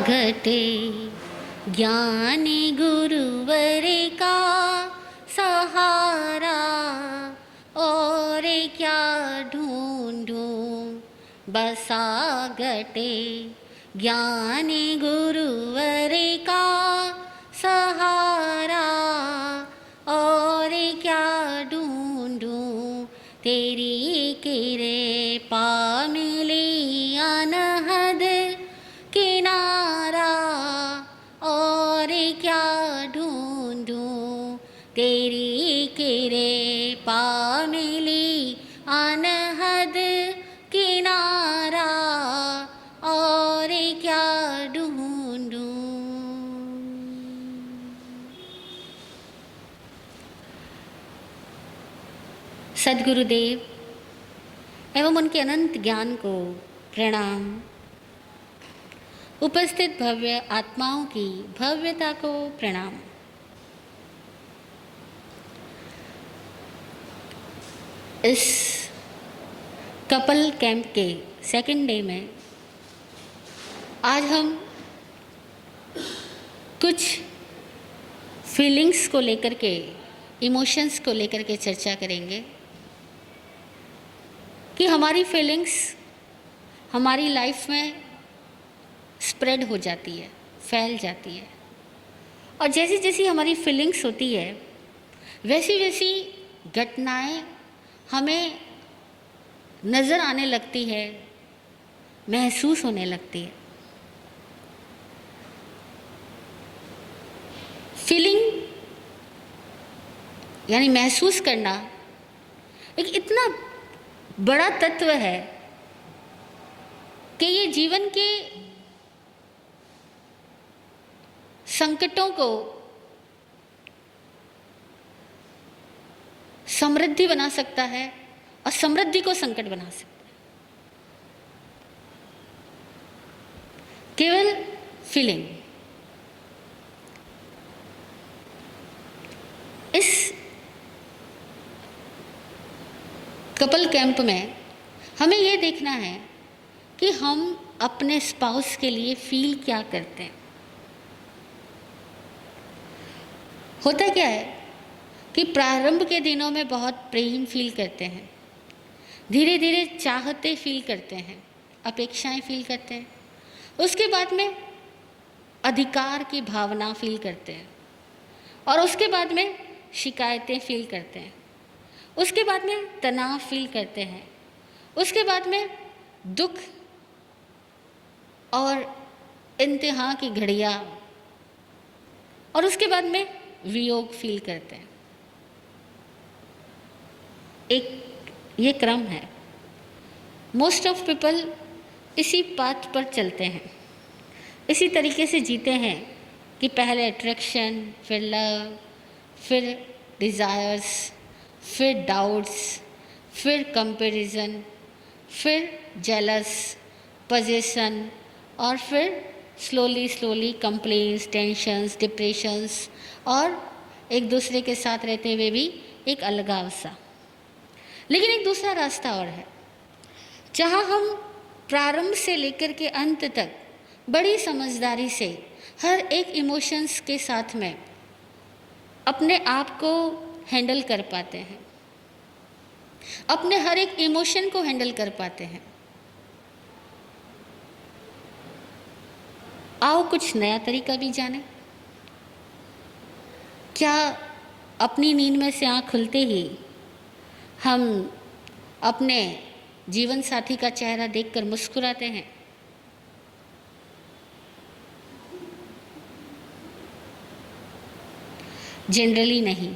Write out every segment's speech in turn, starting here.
घटे ज्ञान गुरुवर का सहारा, और क्या ढूंढूं बसा घटे ज्ञान गुरुवर का सहारा, और क्या ढूंढूं तेरी कृपा मिली अनहद किनारा, और क्या ढूंढूं तेरी कृपा मिली अनहद किनारा, और क्या ढूंढूं। सद्गुरुदेव एवं उनके अनंत ज्ञान को प्रणाम। उपस्थित भव्य आत्माओं की भव्यता को प्रणाम। इस कपल कैंप के सेकंड डे में आज हम कुछ फीलिंग्स को लेकर के, इमोशंस को लेकर के चर्चा करेंगे कि हमारी फीलिंग्स हमारी लाइफ में स्प्रेड हो जाती है, फैल जाती है, और जैसी जैसी हमारी फीलिंग्स होती है वैसी वैसी घटनाएं हमें नज़र आने लगती है, महसूस होने लगती है। फीलिंग यानी महसूस करना एक इतना बड़ा तत्व है कि ये जीवन के संकटों को समृद्धि बना सकता है और समृद्धि को संकट बना सकता है। केवल फीलिंग। इस कपल कैंप में हमें ये देखना है कि हम अपने स्पाउस के लिए फील क्या करते हैं। होता क्या है कि प्रारंभ के दिनों में बहुत प्रेम फील करते हैं, धीरे धीरे चाहते फील करते हैं, अपेक्षाएं फील करते हैं, उसके बाद में अधिकार की भावना फील करते हैं, और उसके बाद में शिकायतें फील करते हैं, उसके बाद में तनाव फील करते हैं, उसके बाद में दुख और इंतहा की घड़ियाँ, और उसके बाद में वियोग फील करते हैं। एक ये क्रम है। मोस्ट ऑफ पीपल इसी पाथ पर चलते हैं, इसी तरीके से जीते हैं कि पहले अट्रैक्शन, फिर लव, फिर डिज़ायर्स, फिर डाउट्स, फिर कंपैरिजन, फिर जेलस, पोजेशन, और फिर स्लोली कंप्लेंट्स, टेंशन्स, डिप्रेशंस, और एक दूसरे के साथ रहते हुए भी एक अलगाव सा। लेकिन एक दूसरा रास्ता और है, जहाँ हम प्रारंभ से लेकर के अंत तक बड़ी समझदारी से हर एक इमोशंस के साथ में अपने आप को हैंडल कर पाते हैं, अपने हर एक इमोशन को हैंडल कर पाते हैं। आओ कुछ नया तरीका भी जाने। क्या अपनी नींद में से आँख खुलते ही हम अपने जीवन साथी का चेहरा देखकर मुस्कुराते हैं? जनरली नहीं।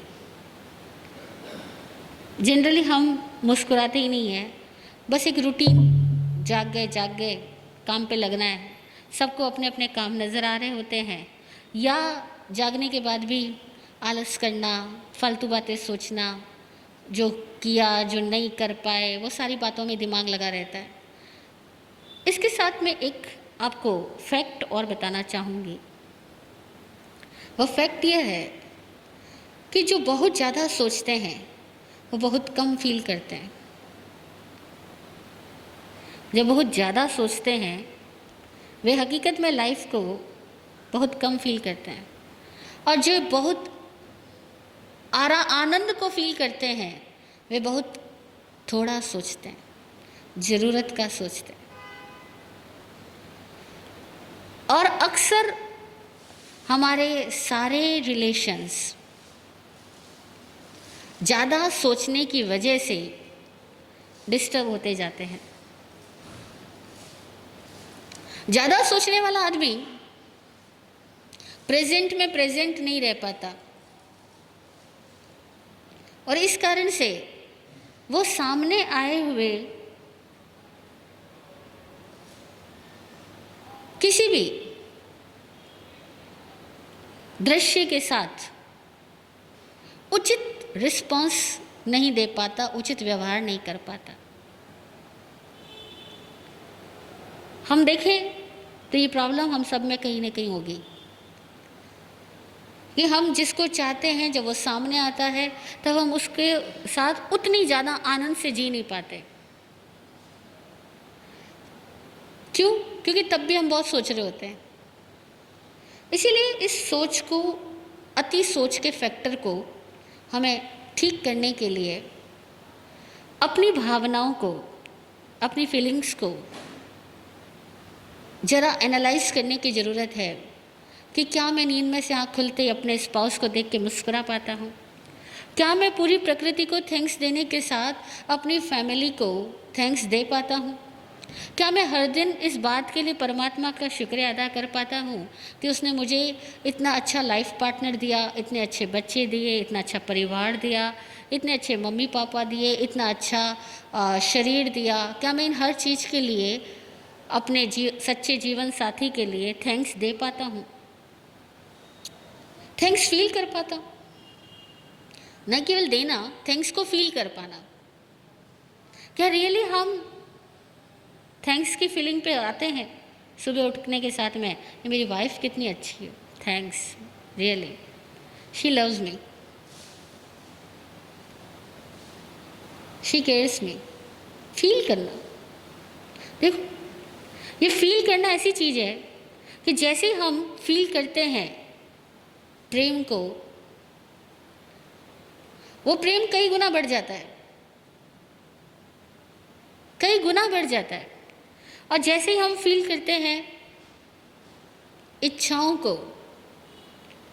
जनरली हम मुस्कुराते ही नहीं हैं, बस एक रूटीन, जाग गए काम पे लगना है, सबको अपने अपने काम नज़र आ रहे होते हैं, या जागने के बाद भी आलस करना, फालतू बातें सोचना, जो किया जो नहीं कर पाए, वो सारी बातों में दिमाग लगा रहता है। इसके साथ में एक आपको फैक्ट और बताना चाहूँगी। वह फैक्ट यह है कि जो बहुत ज़्यादा सोचते हैं वो बहुत कम फील करते हैं। जब बहुत ज़्यादा सोचते हैं वे हकीकत में लाइफ को बहुत कम फील करते हैं, और जो बहुत आनंद को फील करते हैं वे बहुत थोड़ा सोचते हैं, ज़रूरत का सोचते हैं। और अक्सर हमारे सारे रिलेशंस ज़्यादा सोचने की वजह से डिस्टर्ब होते जाते हैं। ज़्यादा सोचने वाला आदमी प्रेजेंट में प्रेजेंट नहीं रह पाता, और इस कारण से वो सामने आए हुए किसी भी दृश्य के साथ उचित रिस्पॉन्स नहीं दे पाता, उचित व्यवहार नहीं कर पाता। हम देखें तो ये प्रॉब्लम हम सब में कहीं ना कहीं होगी कि हम जिसको चाहते हैं जब वो सामने आता है तब हम उसके साथ उतनी ज़्यादा आनंद से जी नहीं पाते। क्यों? क्योंकि तब भी हम बहुत सोच रहे होते हैं। इसीलिए इस सोच को, अति सोच के फैक्टर को हमें ठीक करने के लिए अपनी भावनाओं को, अपनी फीलिंग्स को ज़रा एनालाइज करने की ज़रूरत है कि क्या मैं नींद में से आँख खुलते ही अपने स्पाउस को देख के मुस्कुरा पाता हूँ? क्या मैं पूरी प्रकृति को थैंक्स देने के साथ अपनी फैमिली को थैंक्स दे पाता हूँ? क्या मैं हर दिन इस बात के लिए परमात्मा का शुक्रिया अदा कर पाता हूँ कि उसने मुझे इतना अच्छा लाइफ पार्टनर दिया, इतने अच्छे बच्चे दिए, इतना अच्छा परिवार दिया, इतने अच्छे मम्मी पापा दिए, इतना अच्छा शरीर दिया? क्या मैं इन हर चीज़ के लिए अपने सच्चे जीवन साथी के लिए थैंक्स दे पाता हूँ? थैंक्स फील कर पाता हूँ? न केवल देना, थैंक्स को फील कर पाना। क्या रियली हम थैंक्स की फीलिंग पे आते हैं सुबह उठने के साथ में, ये मेरी वाइफ कितनी अच्छी है, thanks, really she loves me, she cares me. Feel करना, देखो ये फील करना ऐसी चीज़ है कि जैसे हम फील करते हैं प्रेम को, वो प्रेम कई गुना बढ़ जाता है, कई गुना बढ़ जाता है। और जैसे ही हम फील करते हैं इच्छाओं को,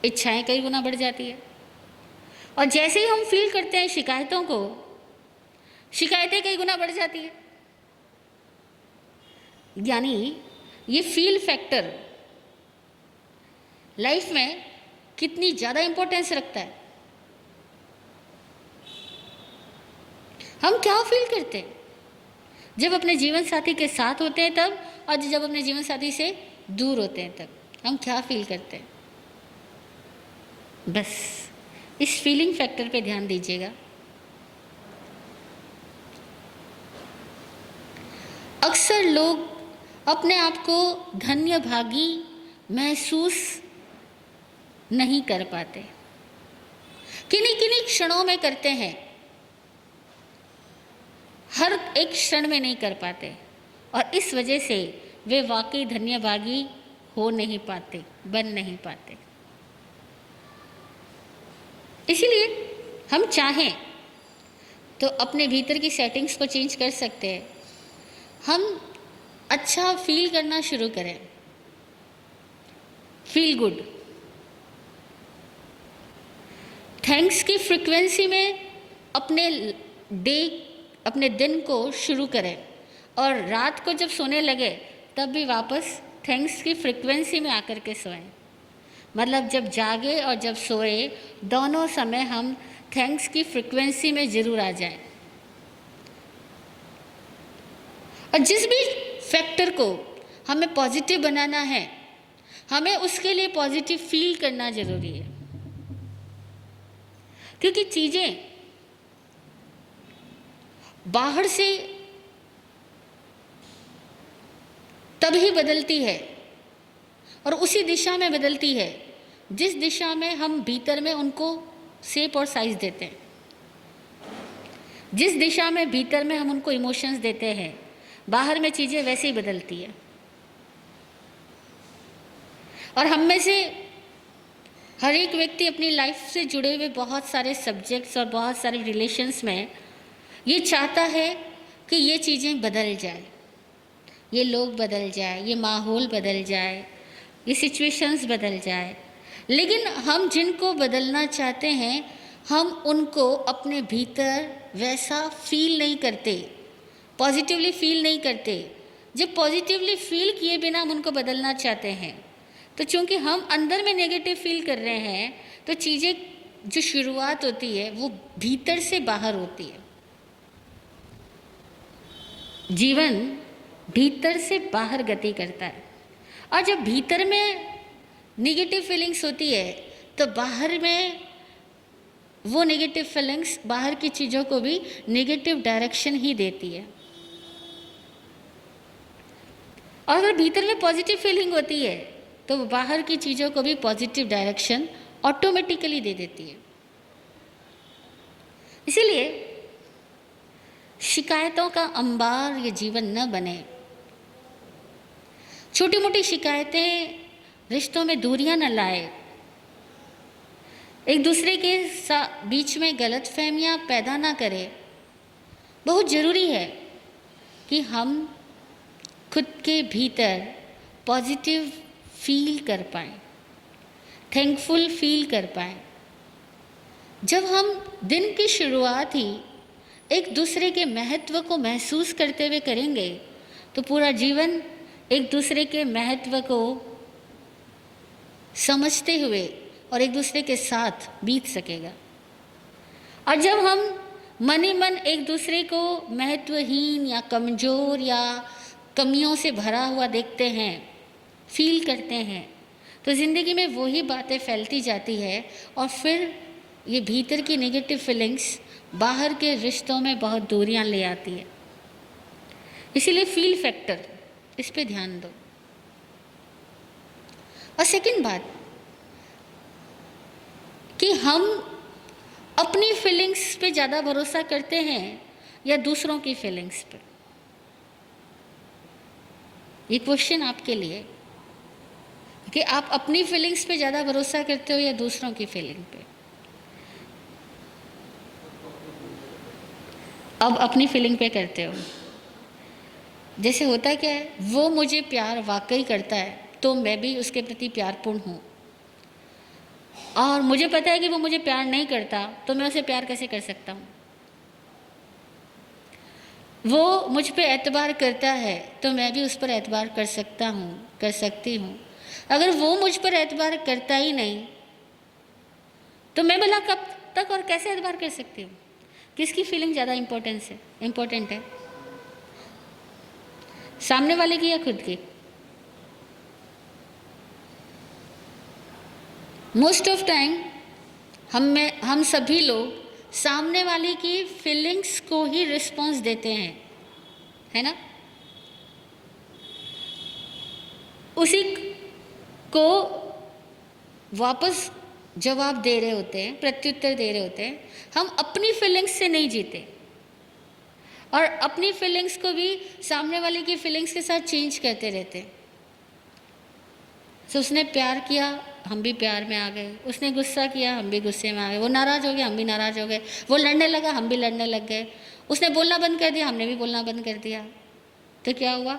इच्छाएं कई गुना बढ़ जाती है। और जैसे ही हम फील करते हैं शिकायतों को, शिकायतें कई गुना बढ़ जाती है। यानी ये फील फैक्टर लाइफ में कितनी ज़्यादा इंपॉर्टेंस रखता है। हम क्या फील करते हैं जब अपने जीवन साथी के साथ होते हैं तब, और जब अपने जीवन साथी से दूर होते हैं तब हम क्या फील करते हैं? बस इस फीलिंग फैक्टर पे ध्यान दीजिएगा। अक्सर लोग अपने आप को धन्य भागी महसूस नहीं कर पाते, किन्हीं किन्हीं क्षणों में करते हैं, हर एक क्षण में नहीं कर पाते, और इस वजह से वे वाकई धन्यभागी हो नहीं पाते, बन नहीं पाते। इसीलिए हम चाहें तो अपने भीतर की सेटिंग्स को चेंज कर सकते हैं। हम अच्छा फील करना शुरू करें, फील गुड। थैंक्स की फ्रीक्वेंसी में अपने दिन को शुरू करें, और रात को जब सोने लगे तब भी वापस थैंक्स की फ्रीक्वेंसी में आकर के सोएं। मतलब जब जागे और जब सोए दोनों समय हम थैंक्स की फ्रीक्वेंसी में ज़रूर आ जाएं। और जिस भी फैक्टर को हमें पॉजिटिव बनाना है, हमें उसके लिए पॉजिटिव फील करना ज़रूरी है, क्योंकि चीज़ें बाहर से तभी बदलती है और उसी दिशा में बदलती है जिस दिशा में हम भीतर में उनको शेप और साइज देते हैं। जिस दिशा में भीतर में हम उनको इमोशंस देते हैं, बाहर में चीज़ें वैसे ही बदलती है। और हम में से हर एक व्यक्ति अपनी लाइफ से जुड़े हुए बहुत सारे सब्जेक्ट्स और बहुत सारे रिलेशंस में ये चाहता है कि ये चीज़ें बदल जाए, ये लोग बदल जाए, ये माहौल बदल जाए, ये सिचुएशंस बदल जाए। लेकिन हम जिनको बदलना चाहते हैं, हम उनको अपने भीतर वैसा फील नहीं करते, पॉजिटिवली फील नहीं करते। जब पॉजिटिवली फील किए बिना हम उनको बदलना चाहते हैं, तो चूंकि हम अंदर में नेगेटिव फील कर रहे हैं, तो चीज़ें जो शुरुआत होती है वो भीतर से बाहर होती है। जीवन भीतर से बाहर गति करता है, और जब भीतर में नेगेटिव फीलिंग्स होती है तो बाहर में वो नेगेटिव फीलिंग्स बाहर की चीज़ों को भी नेगेटिव डायरेक्शन ही देती है। और अगर भीतर में पॉजिटिव फीलिंग होती है तो बाहर की चीज़ों को भी पॉजिटिव डायरेक्शन ऑटोमेटिकली दे देती है। इसीलिए शिकायतों का अंबार ये जीवन न बने। छोटी मोटी शिकायतें रिश्तों में दूरियां न लाए, एक दूसरे के बीच में गलतफहमियां पैदा ना करे। बहुत ज़रूरी है कि हम खुद के भीतर पॉजिटिव फील कर पाएँ, थैंकफुल फील कर पाएँ। जब हम दिन की शुरुआत ही एक दूसरे के महत्व को महसूस करते हुए करेंगे, तो पूरा जीवन एक दूसरे के महत्व को समझते हुए और एक दूसरे के साथ बीत सकेगा। और जब हम मन ही मन एक दूसरे को महत्वहीन या कमज़ोर या कमियों से भरा हुआ देखते हैं, फील करते हैं, तो ज़िंदगी में वही बातें फैलती जाती है और फिर ये भीतर की नेगेटिव फीलिंग्स बाहर के रिश्तों में बहुत दूरियां ले आती है। इसीलिए फील फैक्टर, इस पे ध्यान दो। और सेकंड बात कि हम अपनी फीलिंग्स पे ज़्यादा भरोसा करते हैं या दूसरों की फीलिंग्स पे। ये क्वेश्चन आपके लिए कि आप अपनी फीलिंग्स पे ज़्यादा भरोसा करते हो या दूसरों की फीलिंग पे। अब अपनी फीलिंग पे करते हो। जैसे होता क्या है, वो मुझे प्यार वाकई करता है तो मैं भी उसके प्रति प्यारपूर्ण हूँ, और मुझे पता है कि वो मुझे प्यार नहीं करता तो मैं उसे प्यार कैसे कर सकता हूँ। वो मुझ पे एतबार करता है तो मैं भी उस पर एतबार कर सकता हूँ, कर सकती हूँ। अगर वो मुझ पर एतबार करता ही नहीं तो मैं भला कब तक और कैसे एतबार कर सकती हूँ। किसकी फीलिंग ज़्यादा इम्पोर्टेंट है, सामने वाले की या खुद की? मोस्ट ऑफ टाइम हम सभी लोग सामने वाले की फीलिंग्स को ही रिस्पॉन्स देते हैं, है ना? उसी को वापस जवाब दे रहे होते हैं, प्रत्युत्तर दे रहे होते हैं। हम अपनी फीलिंग्स से नहीं जीते और अपनी फीलिंग्स को भी सामने वाले की फीलिंग्स के साथ चेंज करते रहते हैं। तो उसने प्यार किया, हम भी प्यार में आ गए। उसने गुस्सा किया, हम भी गुस्से में आ गए। वो नाराज़ हो गया, हम भी नाराज़ हो गए। वो लड़ने लगा, हम भी लड़ने लग गए। उसने बोलना बंद कर दिया, हमने भी बोलना बंद कर दिया। तो क्या हुआ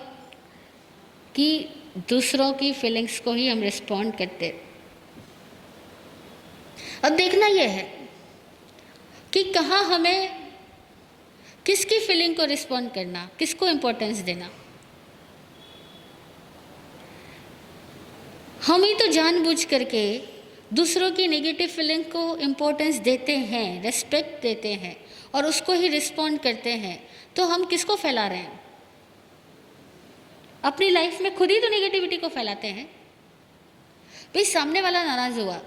कि दूसरों की फीलिंग्स को ही हम रिस्पॉन्ड करते। अब देखना यह है कि कहाँ हमें किसकी फीलिंग को रिस्पॉन्ड करना, किसको इम्पोर्टेंस देना। हम ही तो जानबूझ करके दूसरों की नेगेटिव फीलिंग को इम्पोर्टेंस देते हैं, रेस्पेक्ट देते हैं और उसको ही रिस्पॉन्ड करते हैं। तो हम किसको फैला रहे हैं? अपनी लाइफ में खुद ही तो नेगेटिविटी को फैलाते हैं। भाई सामने वाला नाराज़ हुआ,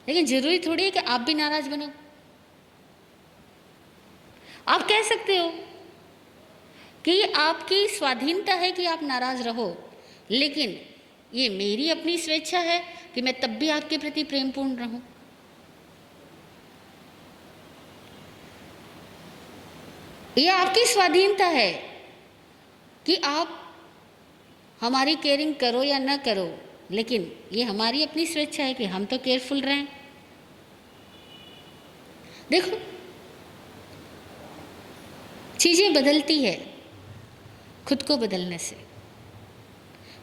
लेकिन ज़रूरी थोड़ी है कि आप भी नाराज़ बनो। आप कह सकते हो कि आपकी स्वाधीनता है कि आप नाराज़ रहो, लेकिन ये मेरी अपनी स्वेच्छा है कि मैं तब भी आपके प्रति प्रेमपूर्ण रहूं। ये आपकी स्वाधीनता है कि आप हमारी केयरिंग करो या न करो, लेकिन ये हमारी अपनी स्वेच्छा है कि हम तो केयरफुल रहें। देखो, चीज़ें बदलती है खुद को बदलने से,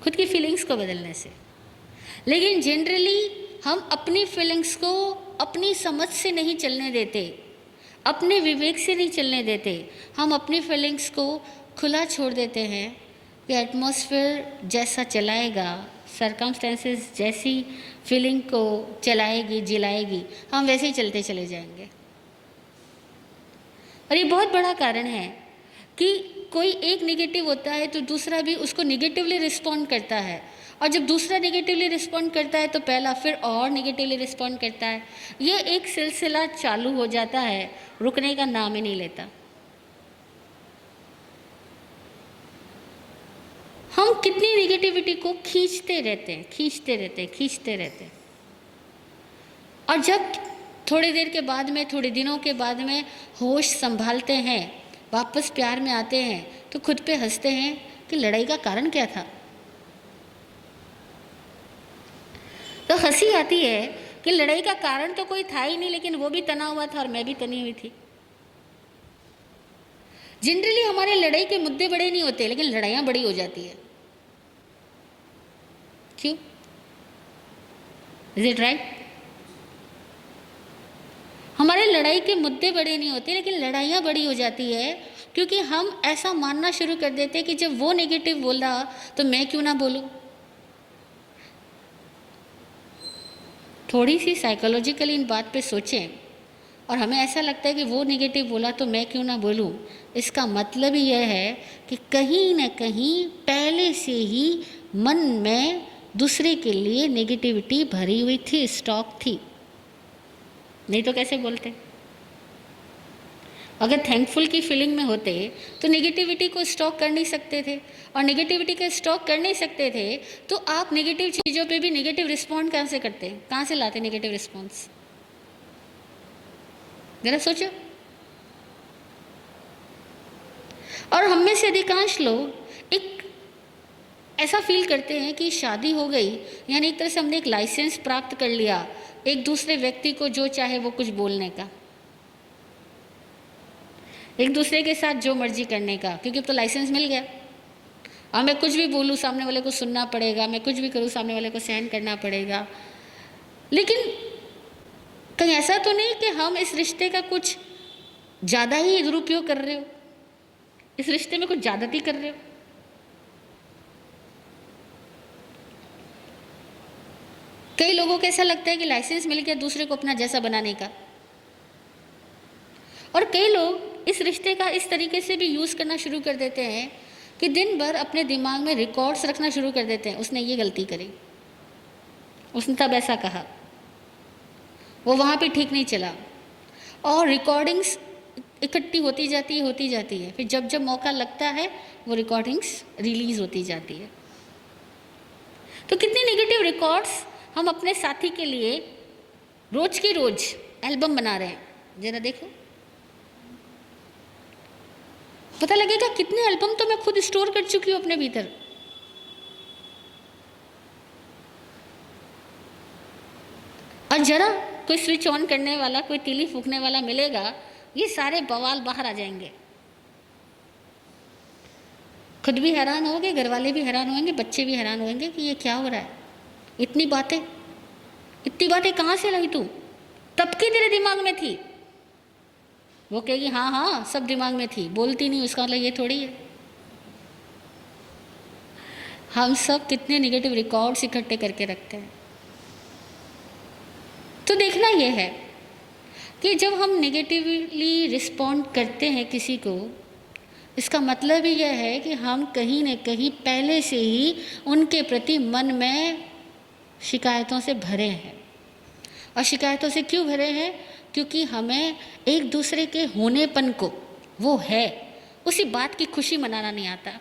खुद की फीलिंग्स को बदलने से, लेकिन जनरली हम अपनी फीलिंग्स को अपनी समझ से नहीं चलने देते, अपने विवेक से नहीं चलने देते। हम अपनी फीलिंग्स को खुला छोड़ देते हैं कि एटमॉस्फेयर जैसा चलाएगा, सर्कमस्टेंसेस जैसी फीलिंग को चलाएगी, जिलाएगी, हम वैसे ही चलते चले जाएंगे। और ये बहुत बड़ा कारण है कि कोई एक नेगेटिव होता है तो दूसरा भी उसको नेगेटिवली रिस्पॉन्ड करता है, और जब दूसरा नेगेटिवली रिस्पॉन्ड करता है तो पहला फिर और नेगेटिवली रिस्पॉन्ड करता है। ये एक सिलसिला चालू हो जाता है, रुकने का नाम ही नहीं लेता। हम कितनी नेगेटिविटी को खींचते रहते हैं, और जब थोड़ी देर के बाद में, थोड़े दिनों के बाद में होश संभालते हैं, वापस प्यार में आते हैं, तो खुद पे हंसते हैं कि लड़ाई का कारण क्या था। तो हंसी आती है कि लड़ाई का कारण तो कोई था ही नहीं, लेकिन वो भी तना हुआ था और मैं भी तनी हुई थी। जनरली हमारे लड़ाई के मुद्दे बड़े नहीं होते, लेकिन लड़ाइयाँ बड़ी हो जाती है। क्यों? Is it right? हमारे लड़ाई के मुद्दे बड़े नहीं होते, लेकिन लड़ाइयाँ बड़ी हो जाती है क्योंकि हम ऐसा मानना शुरू कर देते हैं कि जब वो नेगेटिव बोला तो मैं क्यों ना बोलूँ। थोड़ी सी साइकोलॉजिकली इन बात पे सोचें, और हमें ऐसा लगता है कि वो नेगेटिव बोला तो मैं क्यों ना बोलूँ। इसका मतलब ही यह है कि कहीं न कहीं पहले से ही मन में दूसरे के लिए नेगेटिविटी भरी हुई थी, स्टॉक थी, नहीं तो कैसे बोलते। अगर थैंकफुल की फीलिंग में होते तो नेगेटिविटी को स्टॉक कर नहीं सकते थे, और नेगेटिविटी का स्टॉक कर नहीं सकते थे तो आप नेगेटिव चीज़ों पे भी नेगेटिव रिस्पॉन्ड कहाँ से करते, कहाँ से लाते नेगेटिव रिस्पॉन्स? जरा सोचो। और हम में से अधिकांश लोग एक ऐसा फील करते हैं कि शादी हो गई, यानी एक तरह से हमने एक लाइसेंस प्राप्त कर लिया एक दूसरे व्यक्ति को जो चाहे वो कुछ बोलने का, एक दूसरे के साथ जो मर्जी करने का, क्योंकि अब तो लाइसेंस मिल गया। और मैं कुछ भी बोलूँ सामने वाले को सुनना पड़ेगा, मैं कुछ भी करूँ सामने वाले को सहन करना पड़ेगा। लेकिन कहीं ऐसा तो नहीं कि हम इस रिश्ते का कुछ ज़्यादा ही दुरुपयोग कर रहे हो, इस रिश्ते में कुछ ज़्यादती कर रहे हो। कई लोगों को ऐसा लगता है कि लाइसेंस मिल गया दूसरे को अपना जैसा बनाने का, और कई लोग इस रिश्ते का इस तरीके से भी यूज़ करना शुरू कर देते हैं कि दिन भर अपने दिमाग में रिकॉर्ड्स रखना शुरू कर देते हैं। उसने ये गलती करी, उसने तब ऐसा कहा, वो वहाँ पे ठीक नहीं चला, और रिकॉर्डिंग्स इकट्ठी होती जाती है। फिर जब जब मौका लगता है वो रिकॉर्डिंग्स रिलीज़ होती जाती है। तो कितनी नेगेटिव रिकॉर्ड्स हम अपने साथी के लिए रोज की रोज एल्बम बना रहे हैं। जरा देखो, पता लगेगा कितने एल्बम तो मैं खुद स्टोर कर चुकी हूँ अपने भीतर। और जरा कोई स्विच ऑन करने वाला, कोई तीली फूकने वाला मिलेगा, ये सारे बवाल बाहर आ जाएंगे। खुद भी हैरान होंगे, घर वाले भी हैरान होंगे, बच्चे भी हैरान होंगे कि ये क्या हो रहा है। इतनी बातें कहाँ से लाई तू? तब की तेरे दिमाग में थी। वो कहेगी हाँ हाँ सब दिमाग में थी, बोलती नहीं, उसका मतलब ये थोड़ी है। हम सब कितने नेगेटिव रिकॉर्ड्स इकट्ठे करके रखते हैं। तो देखना यह है कि जब हम नेगेटिवली रिस्पॉन्ड करते हैं किसी को, इसका मतलब ही यह है कि हम कहीं न कहीं पहले से ही उनके प्रति मन में शिकायतों से भरे हैं। और शिकायतों से क्यों भरे हैं? क्योंकि हमें एक दूसरे के होनेपन को, वो है, उसी बात की खुशी मनाना नहीं आता।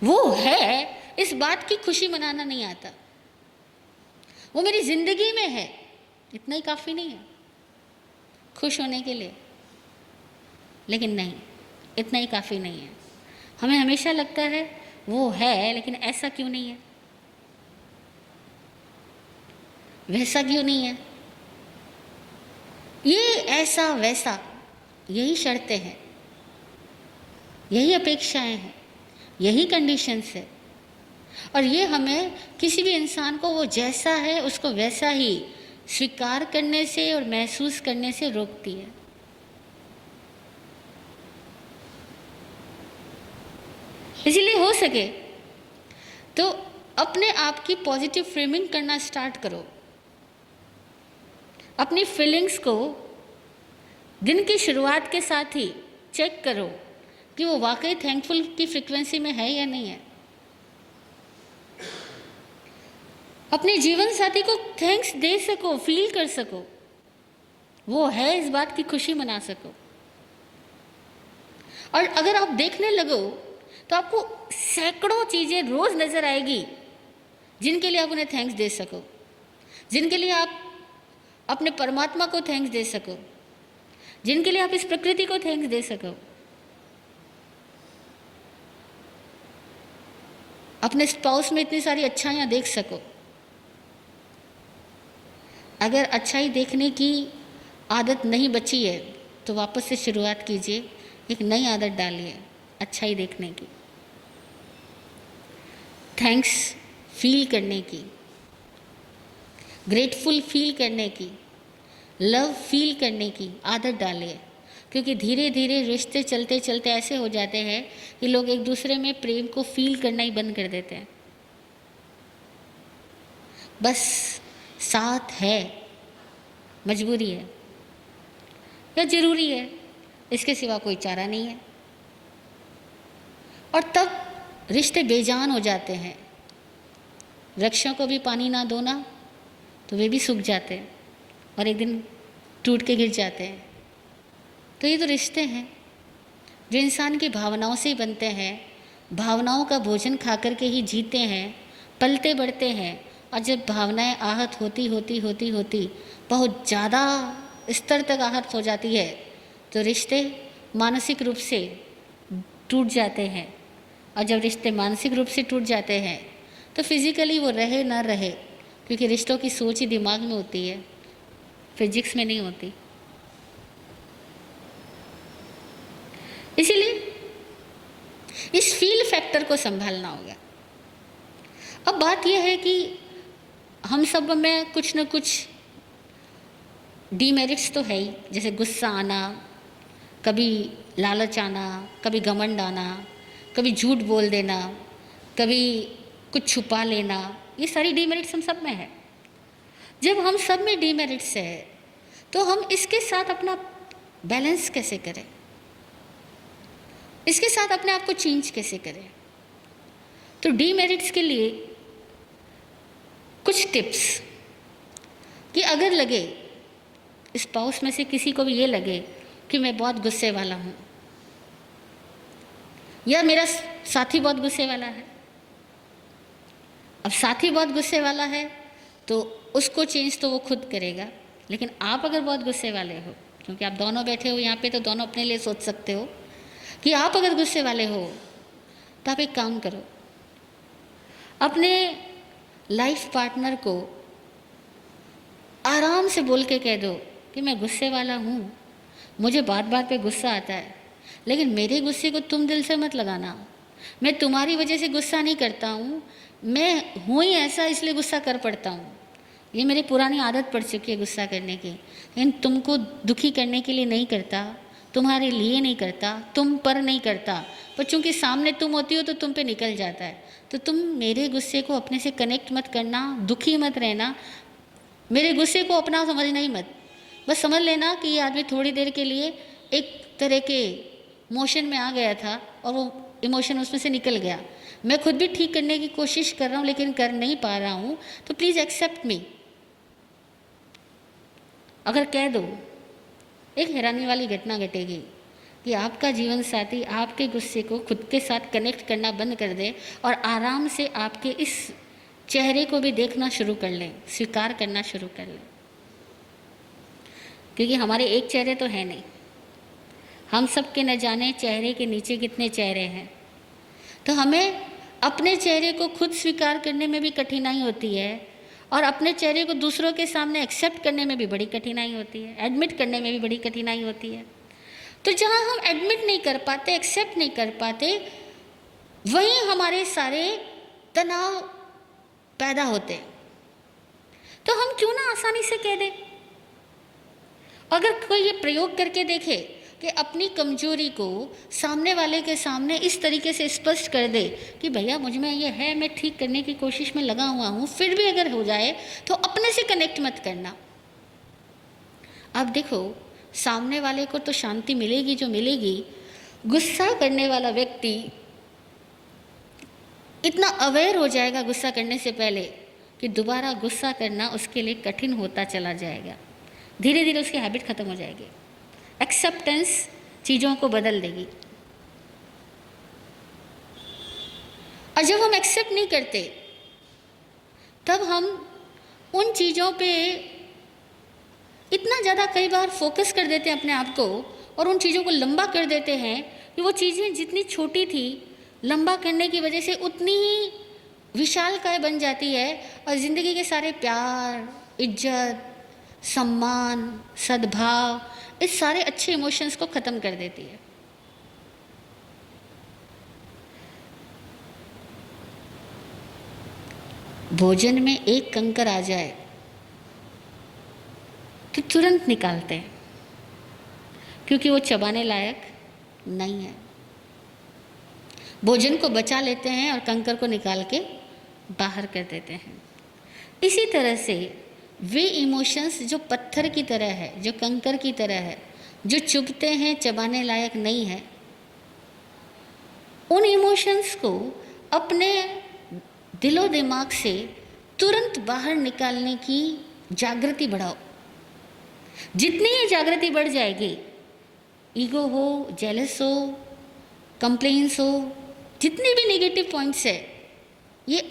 वो है, इस बात की खुशी मनाना नहीं आता। वो मेरी जिंदगी में है, इतना ही काफ़ी नहीं है खुश होने के लिए। लेकिन नहीं, इतना ही काफ़ी नहीं है। हमें हमेशा लगता है वो है, लेकिन ऐसा क्यों नहीं है, वैसा क्यों नहीं है, ये ऐसा वैसा, यही शर्तें हैं, यही अपेक्षाएं हैं, यही कंडीशंस है। और ये हमें किसी भी इंसान को वो जैसा है उसको वैसा ही स्वीकार करने से और महसूस करने से रोकती है। इसलिए हो सके तो अपने आप की पॉजिटिव फ्रेमिंग करना स्टार्ट करो। अपनी फीलिंग्स को दिन की शुरुआत के साथ ही चेक करो कि वो वाकई थैंकफुल की फ्रीक्वेंसी में है या नहीं है। अपने जीवन साथी को थैंक्स दे सको, फील कर सको, वो है इस बात की खुशी मना सको। और अगर आप देखने लगो तो आपको सैकड़ों चीज़ें रोज़ नज़र आएगी जिनके लिए आप उन्हें थैंक्स दे सको, जिनके लिए आप अपने परमात्मा को थैंक्स दे सको, जिनके लिए आप इस प्रकृति को थैंक्स दे सको। अपने स्पाउस में इतनी सारी अच्छाइयाँ देख सको। अगर अच्छाई देखने की आदत नहीं बची है तो वापस से शुरुआत कीजिए, एक नई आदत डालिए अच्छाई देखने की, थैंक्स फील करने की, ग्रेटफुल फील करने की, लव फील करने की आदत डालिए। क्योंकि धीरे धीरे रिश्ते चलते चलते ऐसे हो जाते हैं कि लोग एक दूसरे में प्रेम को फील करना ही बंद कर देते हैं। बस साथ है, मजबूरी है या ज़रूरी है, इसके सिवा कोई चारा नहीं है। और तब रिश्ते बेजान हो जाते हैं। वृक्षों को भी पानी ना दो ना तो वे भी सूख जाते हैं और एक दिन टूट के गिर जाते हैं। तो ये तो रिश्ते हैं जो इंसान की भावनाओं से ही बनते हैं, भावनाओं का भोजन खा कर के ही जीते हैं, पलते बढ़ते हैं। और जब भावनाएं आहत होती होती होती होती बहुत ज़्यादा स्तर तक आहत हो जाती है तो रिश्ते मानसिक रूप से टूट जाते हैं। और जब रिश्ते मानसिक रूप से टूट जाते हैं तो फिज़िकली वो रहे ना रहे, क्योंकि रिश्तों की सोच ही दिमाग में होती है, फिजिक्स में नहीं होती। इसीलिए इस फील फैक्टर को संभालना होगा। अब बात यह है कि हम सब में कुछ न कुछ डीमेरिट्स तो है ही, जैसे गुस्सा आना, कभी लालच आना, कभी घमंड आना, कभी झूठ बोल देना, कभी कुछ छुपा लेना, ये सारी डीमेरिट्स हम सब में है। जब हम सब में डीमेरिट्स है तो हम इसके साथ अपना बैलेंस कैसे करें, इसके साथ अपने आप को चेंज कैसे करें। तो डीमेरिट्स के लिए कुछ टिप्स कि अगर लगे स्पाउस में से किसी को भी ये लगे कि मैं बहुत गुस्से वाला हूँ या मेरा साथी बहुत गुस्से वाला है। अब साथी बहुत गुस्से वाला है तो उसको चेंज तो वो खुद करेगा, लेकिन आप अगर बहुत गुस्से वाले हो, क्योंकि आप दोनों बैठे हो यहाँ पे तो दोनों अपने लिए सोच सकते हो कि आप अगर गुस्से वाले हो तो आप एक काम करो, अपने लाइफ पार्टनर को आराम से बोल के कह दो कि मैं गुस्से वाला हूँ, मुझे बात बात पे गुस्सा आता है, लेकिन मेरे गुस्से को तुम दिल से मत लगाना। मैं तुम्हारी वजह से गुस्सा नहीं करता हूँ, मैं हूँ ही ऐसा इसलिए गुस्सा कर पड़ता हूँ। ये मेरी पुरानी आदत पड़ चुकी है गुस्सा करने की, लेकिन तुमको दुखी करने के लिए नहीं करता, तुम्हारे लिए नहीं करता, तुम पर नहीं करता, पर चूँकि सामने तुम होती हो तो तुम पे निकल जाता है। तो तुम मेरे गुस्से को अपने से कनेक्ट मत करना, दुखी मत रहना, मेरे गुस्से को अपना समझना ही मत। बस समझ लेना कि ये आदमी थोड़ी देर के लिए एक तरह के मोशन में आ गया था और वो इमोशन उसमें से निकल गया। मैं खुद भी ठीक करने की कोशिश कर रहा हूँ लेकिन कर नहीं पा रहा हूँ, तो प्लीज़ एक्सेप्ट मी। अगर कह दो, एक हैरानी वाली घटना घटेगी कि आपका जीवन साथी आपके गुस्से को खुद के साथ कनेक्ट करना बंद कर दे और आराम से आपके इस चेहरे को भी देखना शुरू कर लें, स्वीकार करना शुरू कर लें। क्योंकि हमारे एक चेहरे तो है नहीं, हम सब के न जाने चेहरे के नीचे कितने चेहरे हैं। तो हमें अपने चेहरे को खुद स्वीकार करने में भी कठिनाई होती है और अपने चेहरे को दूसरों के सामने एक्सेप्ट करने में भी बड़ी कठिनाई होती है, एडमिट करने में भी बड़ी कठिनाई होती है। तो जहाँ हम एडमिट नहीं कर पाते, एक्सेप्ट नहीं कर पाते, वहीं हमारे सारे तनाव पैदा होते हैं। तो हम क्यों ना आसानी से कह दें, अगर कोई ये प्रयोग करके देखे कि अपनी कमजोरी को सामने वाले के सामने इस तरीके से स्पष्ट कर दे कि भैया मुझ में ये है, मैं ठीक करने की कोशिश में लगा हुआ हूँ, फिर भी अगर हो जाए तो अपने से कनेक्ट मत करना। अब देखो, सामने वाले को तो शांति मिलेगी जो मिलेगी, गुस्सा करने वाला व्यक्ति इतना अवेयर हो जाएगा गुस्सा करने से पहले कि दोबारा गुस्सा करना उसके लिए कठिन होता चला जाएगा। धीरे धीरे उसकी हैबिट खत्म हो जाएगी। एक्सेप्टेंस चीज़ों को बदल देगी। और जब हम एक्सेप्ट नहीं करते तब हम उन चीज़ों पे इतना ज़्यादा कई बार फोकस कर देते हैं अपने आप को और उन चीज़ों को लंबा कर देते हैं कि वो चीज़ें जितनी छोटी थी, लंबा करने की वजह से उतनी ही विशालकाय बन जाती है और ज़िंदगी के सारे प्यार, इज्जत, सम्मान, सद्भाव, इस सारे अच्छे इमोशंस को ख़त्म कर देती है। भोजन में एक कंकर आ जाए तो तुरंत निकालते हैं क्योंकि वो चबाने लायक नहीं है। भोजन को बचा लेते हैं और कंकर को निकाल के बाहर कर देते हैं। इसी तरह से वे इमोशंस जो पत्थर की तरह है, जो कंकर की तरह है, जो चुभते हैं, चबाने लायक नहीं है, उन इमोशंस को अपने दिलो दिमाग से तुरंत बाहर निकालने की जागृति बढ़ाओ। जितनी ये जागृति बढ़ जाएगी, ईगो हो, जेलस हो, कंप्लेंस हो, जितने भी नेगेटिव पॉइंट्स है, ये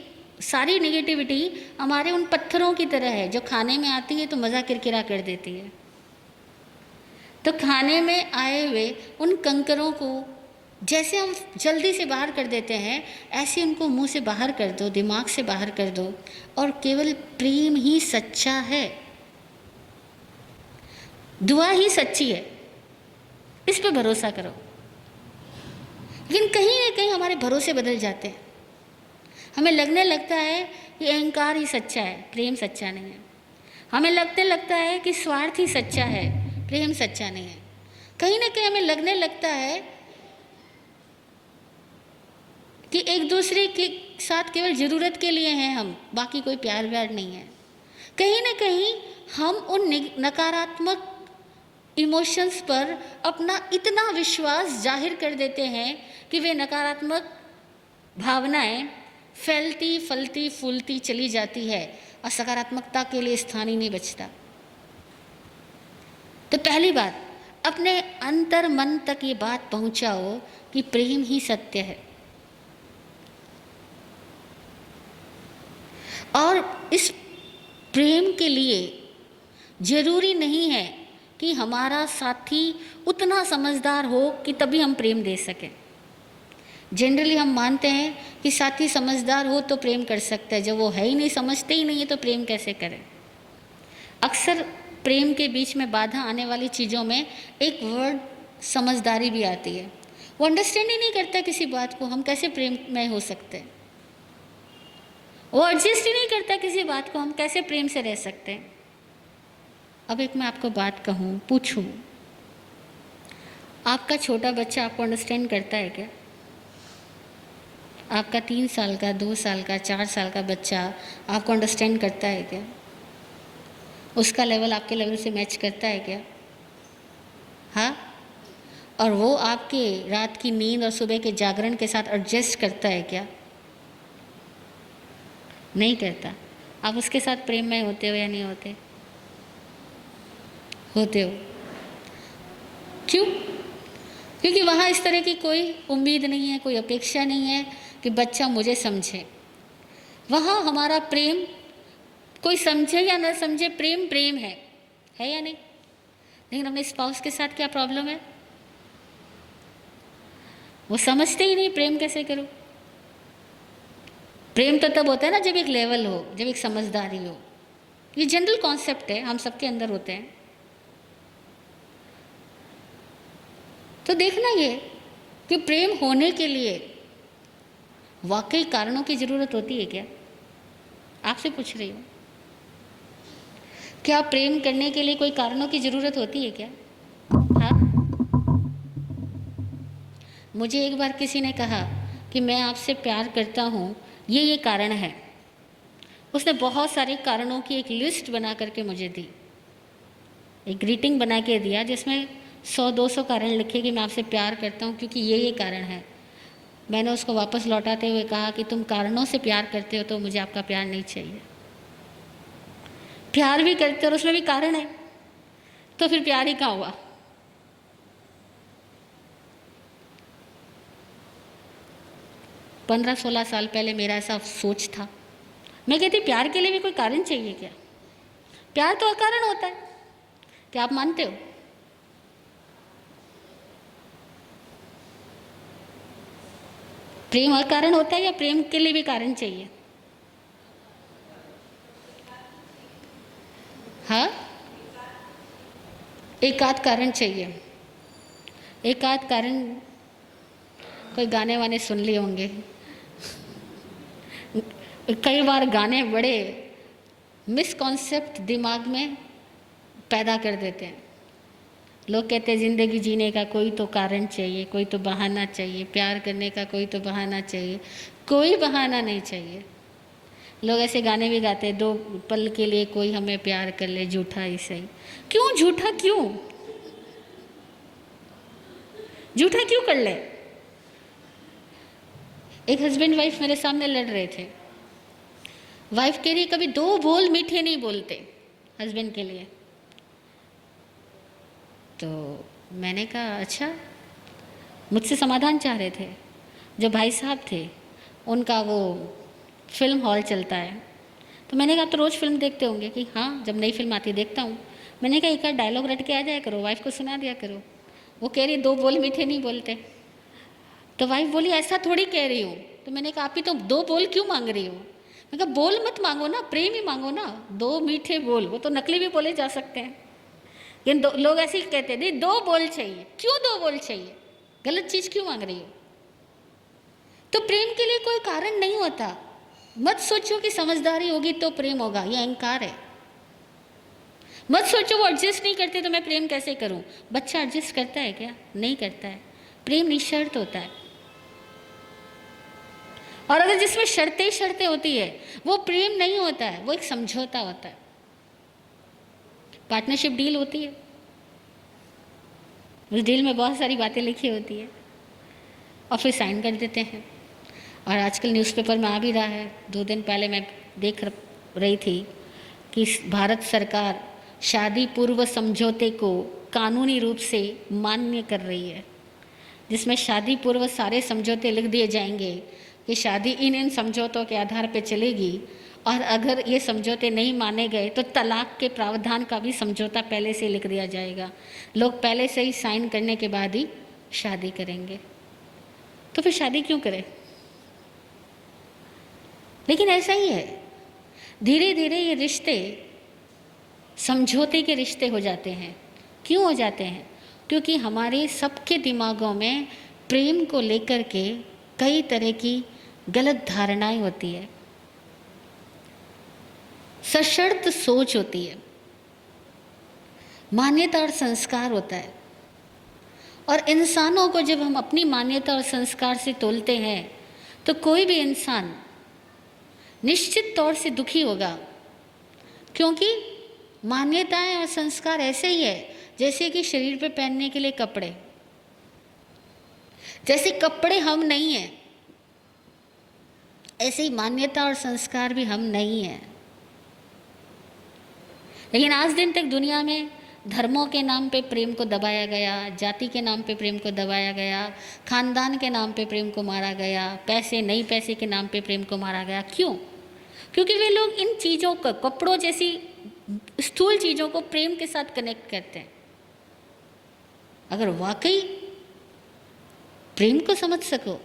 सारी नेगेटिविटी हमारे उन पत्थरों की तरह है जो खाने में आती है तो मज़ा किरकिरा कर देती है। तो खाने में आए हुए उन कंकरों को जैसे हम जल्दी से बाहर कर देते हैं, ऐसे उनको मुंह से बाहर कर दो, दिमाग से बाहर कर दो, और केवल प्रेम ही सच्चा है, दुआ ही सच्ची है, इस पे भरोसा करो। लेकिन कहीं ना कहीं हमारे भरोसे बदल जाते हैं। हमें लगने लगता है कि अहंकार ही सच्चा है, प्रेम सच्चा नहीं है। हमें लगता है कि स्वार्थ ही सच्चा है, प्रेम सच्चा नहीं है। कहीं ना कहीं हमें लगने लगता है कि एक दूसरे के साथ केवल ज़रूरत के लिए हैं हम, बाकी कोई प्यार व्यार नहीं है। कहीं ना कहीं हम उन नकारात्मक इमोशंस पर अपना इतना विश्वास जाहिर कर देते हैं कि वे नकारात्मक भावनाएं फैलती फलती फूलती चली जाती है और सकारात्मकता के लिए स्थान ही नहीं बचता। तो पहली बात, अपने अंतर मन तक ये बात पहुंचाओ कि प्रेम ही सत्य है। और इस प्रेम के लिए जरूरी नहीं है कि हमारा साथी उतना समझदार हो कि तभी हम प्रेम दे सकें। जनरली हम मानते हैं कि साथी समझदार हो तो प्रेम कर सकता है, जब वो है ही नहीं, समझते ही नहीं है, तो प्रेम कैसे करें। अक्सर प्रेम के बीच में बाधा आने वाली चीज़ों में एक वर्ड समझदारी भी आती है। वो अंडरस्टैंड ही नहीं करता किसी बात को, हम कैसे प्रेम में हो सकते हैं। वो एडजस्ट ही नहीं करता किसी बात को, हम कैसे प्रेम से रह सकते हैं। अब एक मैं आपको बात कहूँ, पूछूँ, आपका छोटा बच्चा आपको अंडरस्टैंड करता है क्या? आपका 3 साल का, 2 साल का, 4 साल का बच्चा आपको अंडरस्टैंड करता है क्या? उसका लेवल आपके लेवल से मैच करता है क्या? हाँ? और वो आपके रात की नींद और सुबह के जागरण के साथ एडजस्ट करता है क्या? नहीं करता। आप उसके साथ प्रेम में होते हो या नहीं होते? होते हो। क्यों? क्योंकि वहाँ इस तरह की कोई उम्मीद नहीं है, कोई अपेक्षा नहीं है कि बच्चा मुझे समझे। वहाँ हमारा प्रेम, कोई समझे या न समझे, प्रेम प्रेम है या नहीं? लेकिन अपने स्पाउस के साथ क्या प्रॉब्लम है? वो समझते ही नहीं, प्रेम कैसे करो? प्रेम तो तब होता है ना जब एक लेवल हो, जब एक समझदारी हो। ये जनरल कॉन्सेप्ट है, हम सबके अंदर होते हैं। तो देखना ये कि प्रेम होने के लिए वाकई कारणों की ज़रूरत होती है क्या? आपसे पूछ रही हूँ, क्या प्रेम करने के लिए कोई कारणों की ज़रूरत होती है क्या? हाँ, मुझे एक बार किसी ने कहा कि मैं आपसे प्यार करता हूँ, ये कारण है। उसने बहुत सारे कारणों की एक लिस्ट बना करके मुझे दी, एक ग्रीटिंग बना के दिया जिसमें 100-200 कारण लिखे कि मैं आपसे प्यार करता हूँ क्योंकि ये कारण है। मैंने उसको वापस लौटाते हुए कहा कि तुम कारणों से प्यार करते हो तो मुझे आपका प्यार नहीं चाहिए। प्यार भी करते हो और उसमें भी कारण है, तो फिर प्यार ही कहाँ हुआ? पंद्रह 16 साल पहले मेरा ऐसा सोच था। मैं कहती प्यार के लिए भी कोई कारण चाहिए क्या? प्यार तो अकारण होता है। क्या आप मानते हो? प्रेम अकारण होता है या प्रेम के लिए भी कारण चाहिए? हाँ, एक आध कारण चाहिए। एक आध कारण कोई गाने वाने सुन लिए होंगे। कई बार गाने बड़े मिसकॉन्सेप्ट दिमाग में पैदा कर देते हैं। लोग कहते हैं ज़िंदगी जीने का कोई तो कारण चाहिए, कोई तो बहाना चाहिए, प्यार करने का कोई तो बहाना चाहिए। कोई बहाना नहीं चाहिए। लोग ऐसे गाने भी गाते हैं, 2 पल के लिए कोई हमें प्यार कर ले, झूठा ही सही। क्यों झूठा? क्यों झूठा क्यों कर ले? एक हस्बैंड वाइफ मेरे सामने लड़ रहे थे। वाइफ कह रही कभी 2 बोल मीठे नहीं बोलते हस्बैंड के लिए। तो मैंने कहा अच्छा, मुझसे समाधान चाह रहे थे। जो भाई साहब थे उनका वो फिल्म हॉल चलता है, तो मैंने कहा तो रोज़ फिल्म देखते होंगे? कि हाँ, जब नई फिल्म आती देखता हूँ। मैंने कहा एक आध डायलॉग रट के आ जाया करो, वाइफ को सुना दिया करो। वो कह रही 2 बोल मीठे नहीं बोलते। तो वाइफ बोली ऐसा थोड़ी कह रही हूँ। तो मैंने कहा आप ही तो 2 बोल क्यों मांग रही हो? मैं कहा बोल मत मांगो ना, प्रेम ही मांगो ना। 2 मीठे बोल, वो तो नकली भी बोले जा सकते हैं, लेकिन लोग ऐसे ही कहते हैं नहीं 2 बोल चाहिए। क्यों 2 बोल चाहिए? गलत चीज़ क्यों मांग रही हो? तो प्रेम के लिए कोई कारण नहीं होता। मत सोचो कि समझदारी होगी तो प्रेम होगा, यह अहंकार है। मत सोचो वो एडजस्ट नहीं करते तो मैं प्रेम कैसे करूं। बच्चा एडजस्ट करता है क्या? नहीं करता है। प्रेम निशर्त होता है। और अगर जिसमें शर्तें शर्तें होती है वो प्रेम नहीं होता है, वो एक समझौता होता है, पार्टनरशिप डील होती है। उस डील में बहुत सारी बातें लिखी होती है और फिर साइन कर देते हैं। और आजकल न्यूज़पेपर में आ भी रहा है। 2 दिन पहले मैं देख रही थी कि भारत सरकार शादी पूर्व समझौते को कानूनी रूप से मान्य कर रही है, जिसमें शादी पूर्व सारे समझौते लिख दिए जाएंगे कि शादी इन समझौतों के आधार पर चलेगी, और अगर ये समझौते नहीं माने गए तो तलाक के प्रावधान का भी समझौता पहले से लिख दिया जाएगा। लोग पहले से ही साइन करने के बाद ही शादी करेंगे। तो फिर शादी क्यों करें? लेकिन ऐसा ही है, धीरे धीरे ये रिश्ते समझौते के रिश्ते हो जाते हैं। क्यों हो जाते हैं? क्योंकि हमारे सबके दिमागों में प्रेम को लेकर के कई तरह की गलत धारणाएं होती है, सशर्त सोच होती है, मान्यता और संस्कार होता है। और इंसानों को जब हम अपनी मान्यता और संस्कार से तोलते हैं तो कोई भी इंसान निश्चित तौर से दुखी होगा, क्योंकि मान्यताएं और संस्कार ऐसे ही है जैसे कि शरीर पे पहनने के लिए कपड़े। जैसे कपड़े हम नहीं हैं, ऐसे ही मान्यता और संस्कार भी हम नहीं हैं। लेकिन आज दिन तक दुनिया में धर्मों के नाम पे प्रेम को दबाया गया, जाति के नाम पे प्रेम को दबाया गया, खानदान के नाम पे प्रेम को मारा गया, पैसे नहीं पैसे के नाम पे प्रेम को मारा गया। क्यों? क्योंकि वे लोग इन चीज़ों को, कपड़ों जैसी स्थूल चीज़ों को प्रेम के साथ कनेक्ट करते हैं। अगर वाकई प्रेम को समझ सको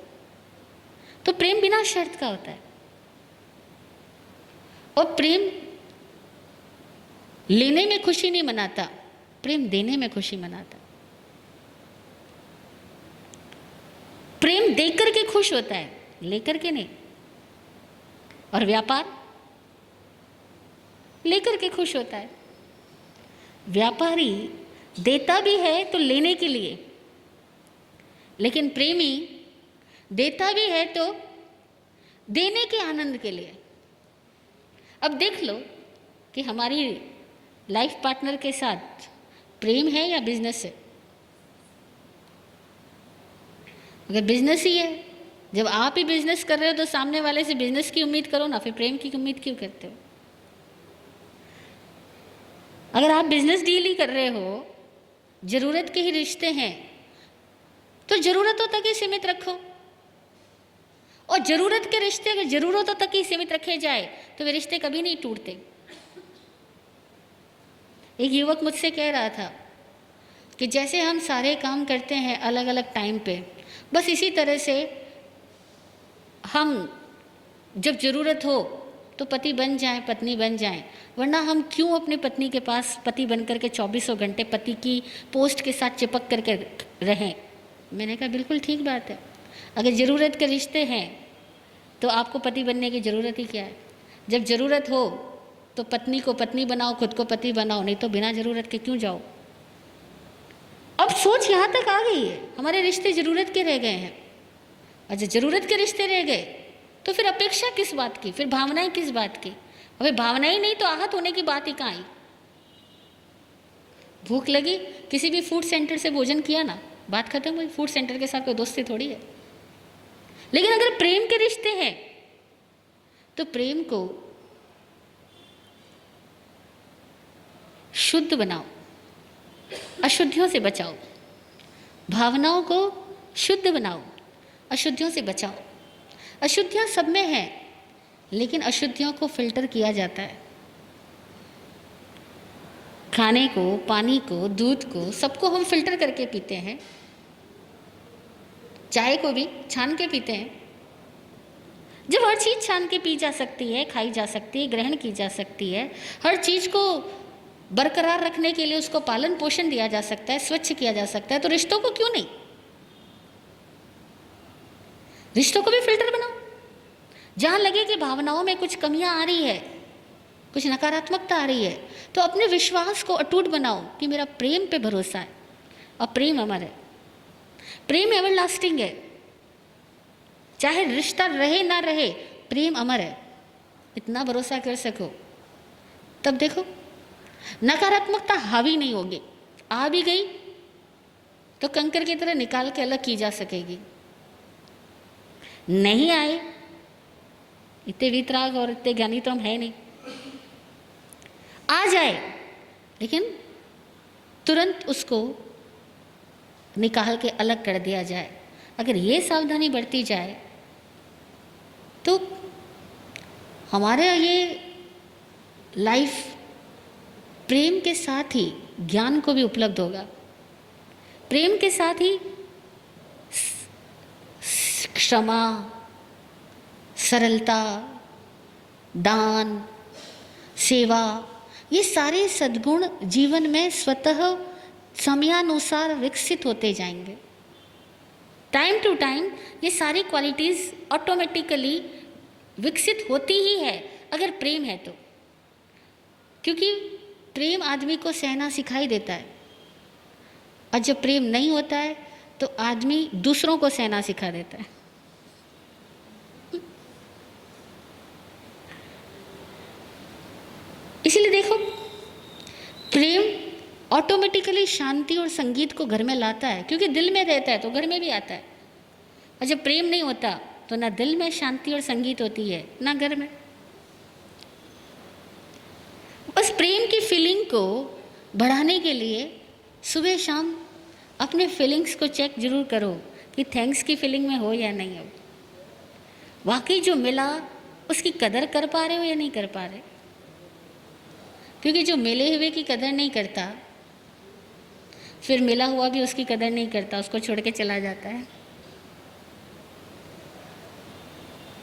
तो प्रेम बिना शर्त का होता है। और प्रेम लेने में खुशी नहीं मनाता, प्रेम देने में खुशी मनाता। प्रेम देकर के खुश होता है, लेकर के नहीं। और व्यापार लेकर के खुश होता है। व्यापारी देता भी है तो लेने के लिए, लेकिन प्रेमी देता भी है तो देने के आनंद के लिए। अब देख लो कि हमारी लाइफ पार्टनर के साथ प्रेम है या बिजनेस है। अगर बिजनेस ही है, जब आप ही बिजनेस कर रहे हो तो सामने वाले से बिजनेस की उम्मीद करो ना, फिर प्रेम की उम्मीद क्यों करते हो? अगर आप बिजनेस डील ही कर रहे हो, जरूरत के ही रिश्ते हैं, तो जरूरतों तक ही सीमित रखो। और जरूरत के रिश्ते अगर जरूरतों तक ही सीमित रखे जाए तो वे रिश्ते कभी नहीं टूटते। एक युवक मुझसे कह रहा था कि जैसे हम सारे काम करते हैं अलग अलग टाइम पे, बस इसी तरह से हम जब ज़रूरत हो तो पति बन जाएं, पत्नी बन जाएं, वरना हम क्यों अपनी पत्नी के पास पति बन करके 24 घंटे पति की पोस्ट के साथ चिपक करके रहें। मैंने कहा बिल्कुल ठीक बात है। अगर ज़रूरत के रिश्ते हैं तो आपको पति बनने की ज़रूरत ही क्या है? जब ज़रूरत हो तो पत्नी को पत्नी बनाओ, खुद को पति बनाओ, नहीं तो बिना ज़रूरत के क्यों जाओ। अब सोच यहाँ तक आ गई है, हमारे रिश्ते ज़रूरत के रह गए हैं। अच्छा, ज़रूरत के रिश्ते रह गए तो फिर अपेक्षा किस बात की, फिर भावनाएं किस बात की? अबे भावनाएं नहीं तो आहत होने की बात ही कहाँ आई? भूख लगी, किसी भी फूड सेंटर से भोजन किया ना, बात खत्म हुई। फूड सेंटर के साथ कोई दोस्ती थोड़ी है। लेकिन अगर प्रेम के रिश्ते हैं तो प्रेम को शुद्ध बनाओ, अशुद्धियों से बचाओ। भावनाओं को शुद्ध बनाओ, अशुद्धियों से बचाओ। अशुद्धियां सब में हैं, लेकिन अशुद्धियों को फिल्टर किया जाता है। खाने को, पानी को, दूध को, सबको हम फिल्टर करके पीते हैं। चाय को भी छान के पीते हैं। जब हर चीज़ छान के पी जा सकती है, खाई जा सकती है, ग्रहण की जा सकती है, हर चीज़ को बरकरार रखने के लिए उसको पालन पोषण दिया जा सकता है, स्वच्छ किया जा सकता है, तो रिश्तों को क्यों नहीं? रिश्तों को भी फिल्टर बनाओ। जहाँ लगे कि भावनाओं में कुछ कमियां आ रही है, कुछ नकारात्मकता आ रही है, तो अपने विश्वास को अटूट बनाओ कि मेरा प्रेम पे भरोसा है और प्रेम अमर है, प्रेम एवरलास्टिंग है। चाहे रिश्ता रहे ना रहे, प्रेम अमर है। इतना भरोसा कर सको, तब देखो नकारात्मकता हावी नहीं होगी। आ भी गई तो कंकर की तरह निकाल के अलग की जा सकेगी। नहीं आए, इतने वीतराग और इतने ज्ञानी तो हम है नहीं। आ जाए लेकिन तुरंत उसको निकाल के अलग कर दिया जाए। अगर ये सावधानी बरती जाए तो हमारे ये लाइफ प्रेम के साथ ही ज्ञान को भी उपलब्ध होगा, प्रेम के साथ ही क्षमा, सरलता, दान, सेवा, ये सारे सद्गुण जीवन में स्वतः समयानुसार विकसित होते जाएंगे। टाइम टू टाइम ये सारी क्वालिटीज़ ऑटोमेटिकली विकसित होती ही है अगर प्रेम है तो। क्योंकि प्रेम आदमी को सहना सिखाई देता है, और जब प्रेम नहीं होता है तो आदमी दूसरों को सहना सिखा देता है। इसलिए देखो, प्रेम ऑटोमेटिकली शांति और संगीत को घर में लाता है, क्योंकि दिल में रहता है तो घर में भी आता है। और जब प्रेम नहीं होता तो ना दिल में शांति और संगीत होती है, ना घर में। बस प्रेम की फीलिंग को बढ़ाने के लिए सुबह शाम अपने फीलिंग्स को चेक जरूर करो कि थैंक्स की फीलिंग में हो या नहीं हो। वाकई जो मिला उसकी कदर कर पा रहे हो या नहीं कर पा रहे? क्योंकि जो मिले हुए की कदर नहीं करता, फिर मिला हुआ भी उसकी कदर नहीं करता, उसको छोड़ के चला जाता है।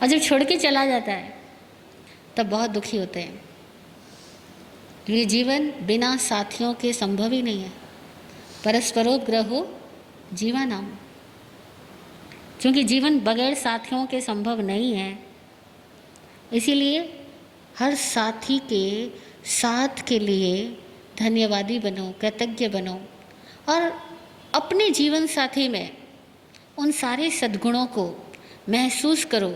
और जब छोड़ के चला जाता है तब बहुत दुखी होते हैं। ये जीवन बिना साथियों के संभव ही नहीं है। परस्परोपग्रहो जीवनम, क्योंकि जीवन बगैर साथियों के संभव नहीं है। इसीलिए हर साथी के साथ के लिए धन्यवादी बनो, कृतज्ञ बनो और अपने जीवन साथी में उन सारे सद्गुणों को महसूस करो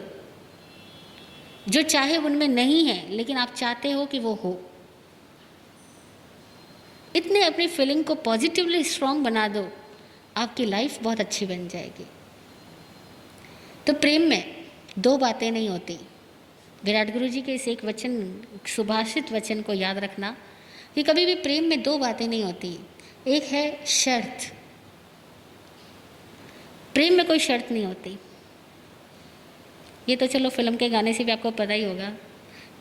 जो चाहे उनमें नहीं है, लेकिन आप चाहते हो कि वो हो। इतने अपनी फीलिंग को पॉजिटिवली स्ट्रॉन्ग बना दो, आपकी लाइफ बहुत अच्छी बन जाएगी। तो प्रेम में दो बातें नहीं होती। विराट गुरु जी के इस एक वचन, सुभाषित वचन को याद रखना कि कभी भी प्रेम में दो बातें नहीं होती। एक है शर्त, प्रेम में कोई शर्त नहीं होती। ये तो चलो फिल्म के गाने से भी आपको पता ही होगा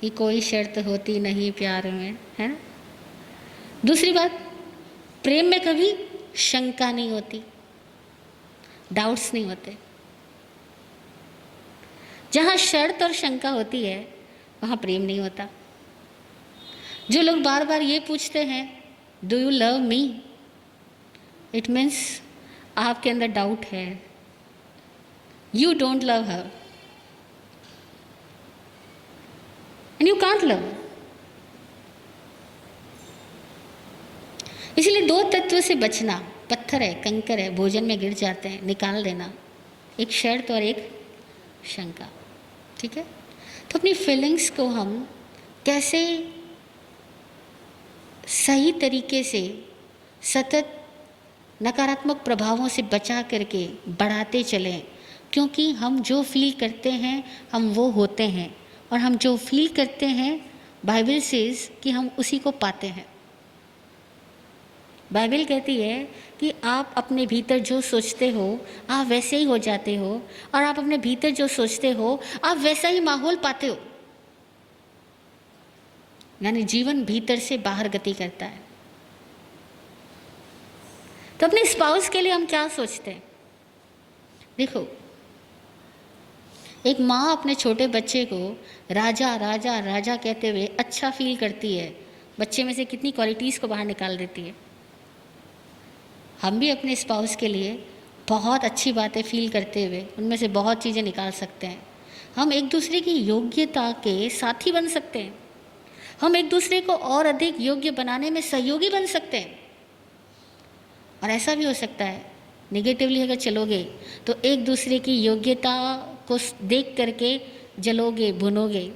कि कोई शर्त होती नहीं प्यार में, है ना। दूसरी बात, प्रेम में कभी शंका नहीं होती, डाउट्स नहीं होते। जहाँ शर्त और शंका होती है वहाँ प्रेम नहीं होता। जो लोग बार बार ये पूछते हैं do you love me, it means आपके अंदर डाउट है, you don't love her and you can't love. इसलिए दो तत्व से बचना, पत्थर है, कंकर है, भोजन में गिर जाते हैं, निकाल देना, एक शर्त और एक शंका। ठीक है। तो अपनी फीलिंग्स को हम कैसे सही तरीके से सतत नकारात्मक प्रभावों से बचा करके बढ़ाते चलें, क्योंकि हम जो फील करते हैं हम वो होते हैं, और हम जो फील करते हैं बाइबल सेज कि हम उसी को पाते हैं। बाइबल कहती है कि आप अपने भीतर जो सोचते हो आप वैसे ही हो जाते हो, और आप अपने भीतर जो सोचते हो आप वैसा ही माहौल पाते हो। यानी जीवन भीतर से बाहर गति करता है। तो अपने स्पाउस के लिए हम क्या सोचते हैं? देखो, एक माँ अपने छोटे बच्चे को राजा राजा राजा कहते हुए अच्छा फील करती है, बच्चे में से कितनी क्वालिटीज़ को बाहर निकाल देती है। हम भी अपने स्पाउस के लिए बहुत अच्छी बातें फील करते हुए उनमें से बहुत चीज़ें निकाल सकते हैं। हम एक दूसरे की योग्यता के साथी बन सकते हैं, हम एक दूसरे को और अधिक योग्य बनाने में सहयोगी बन सकते हैं। और ऐसा भी हो सकता है निगेटिवली अगर चलोगे तो एक दूसरे की योग्यता को देख करके जलोगे, भुनोगे,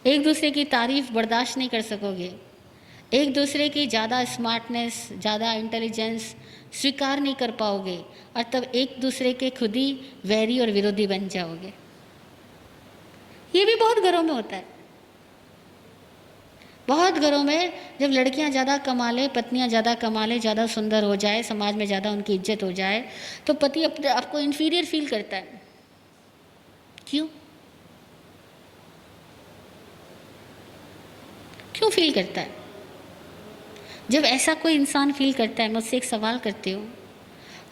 एक दूसरे की तारीफ बर्दाश्त नहीं कर सकोगे, एक दूसरे की ज़्यादा स्मार्टनेस, ज़्यादा इंटेलिजेंस स्वीकार नहीं कर पाओगे, और तब एक दूसरे के खुद ही वैरी और विरोधी बन जाओगे। ये भी बहुत घरों में होता है। बहुत घरों में जब लड़कियां ज़्यादा कमा ले, पत्नियां ज़्यादा कमा ले, ज़्यादा सुंदर हो जाए, समाज में ज़्यादा उनकी इज्जत हो जाए, तो पति अपने आपको इन्फीरियर फील करता है। क्यों क्यों फील करता है? जब ऐसा कोई इंसान फील करता है, मुझसे एक सवाल करती हूँ,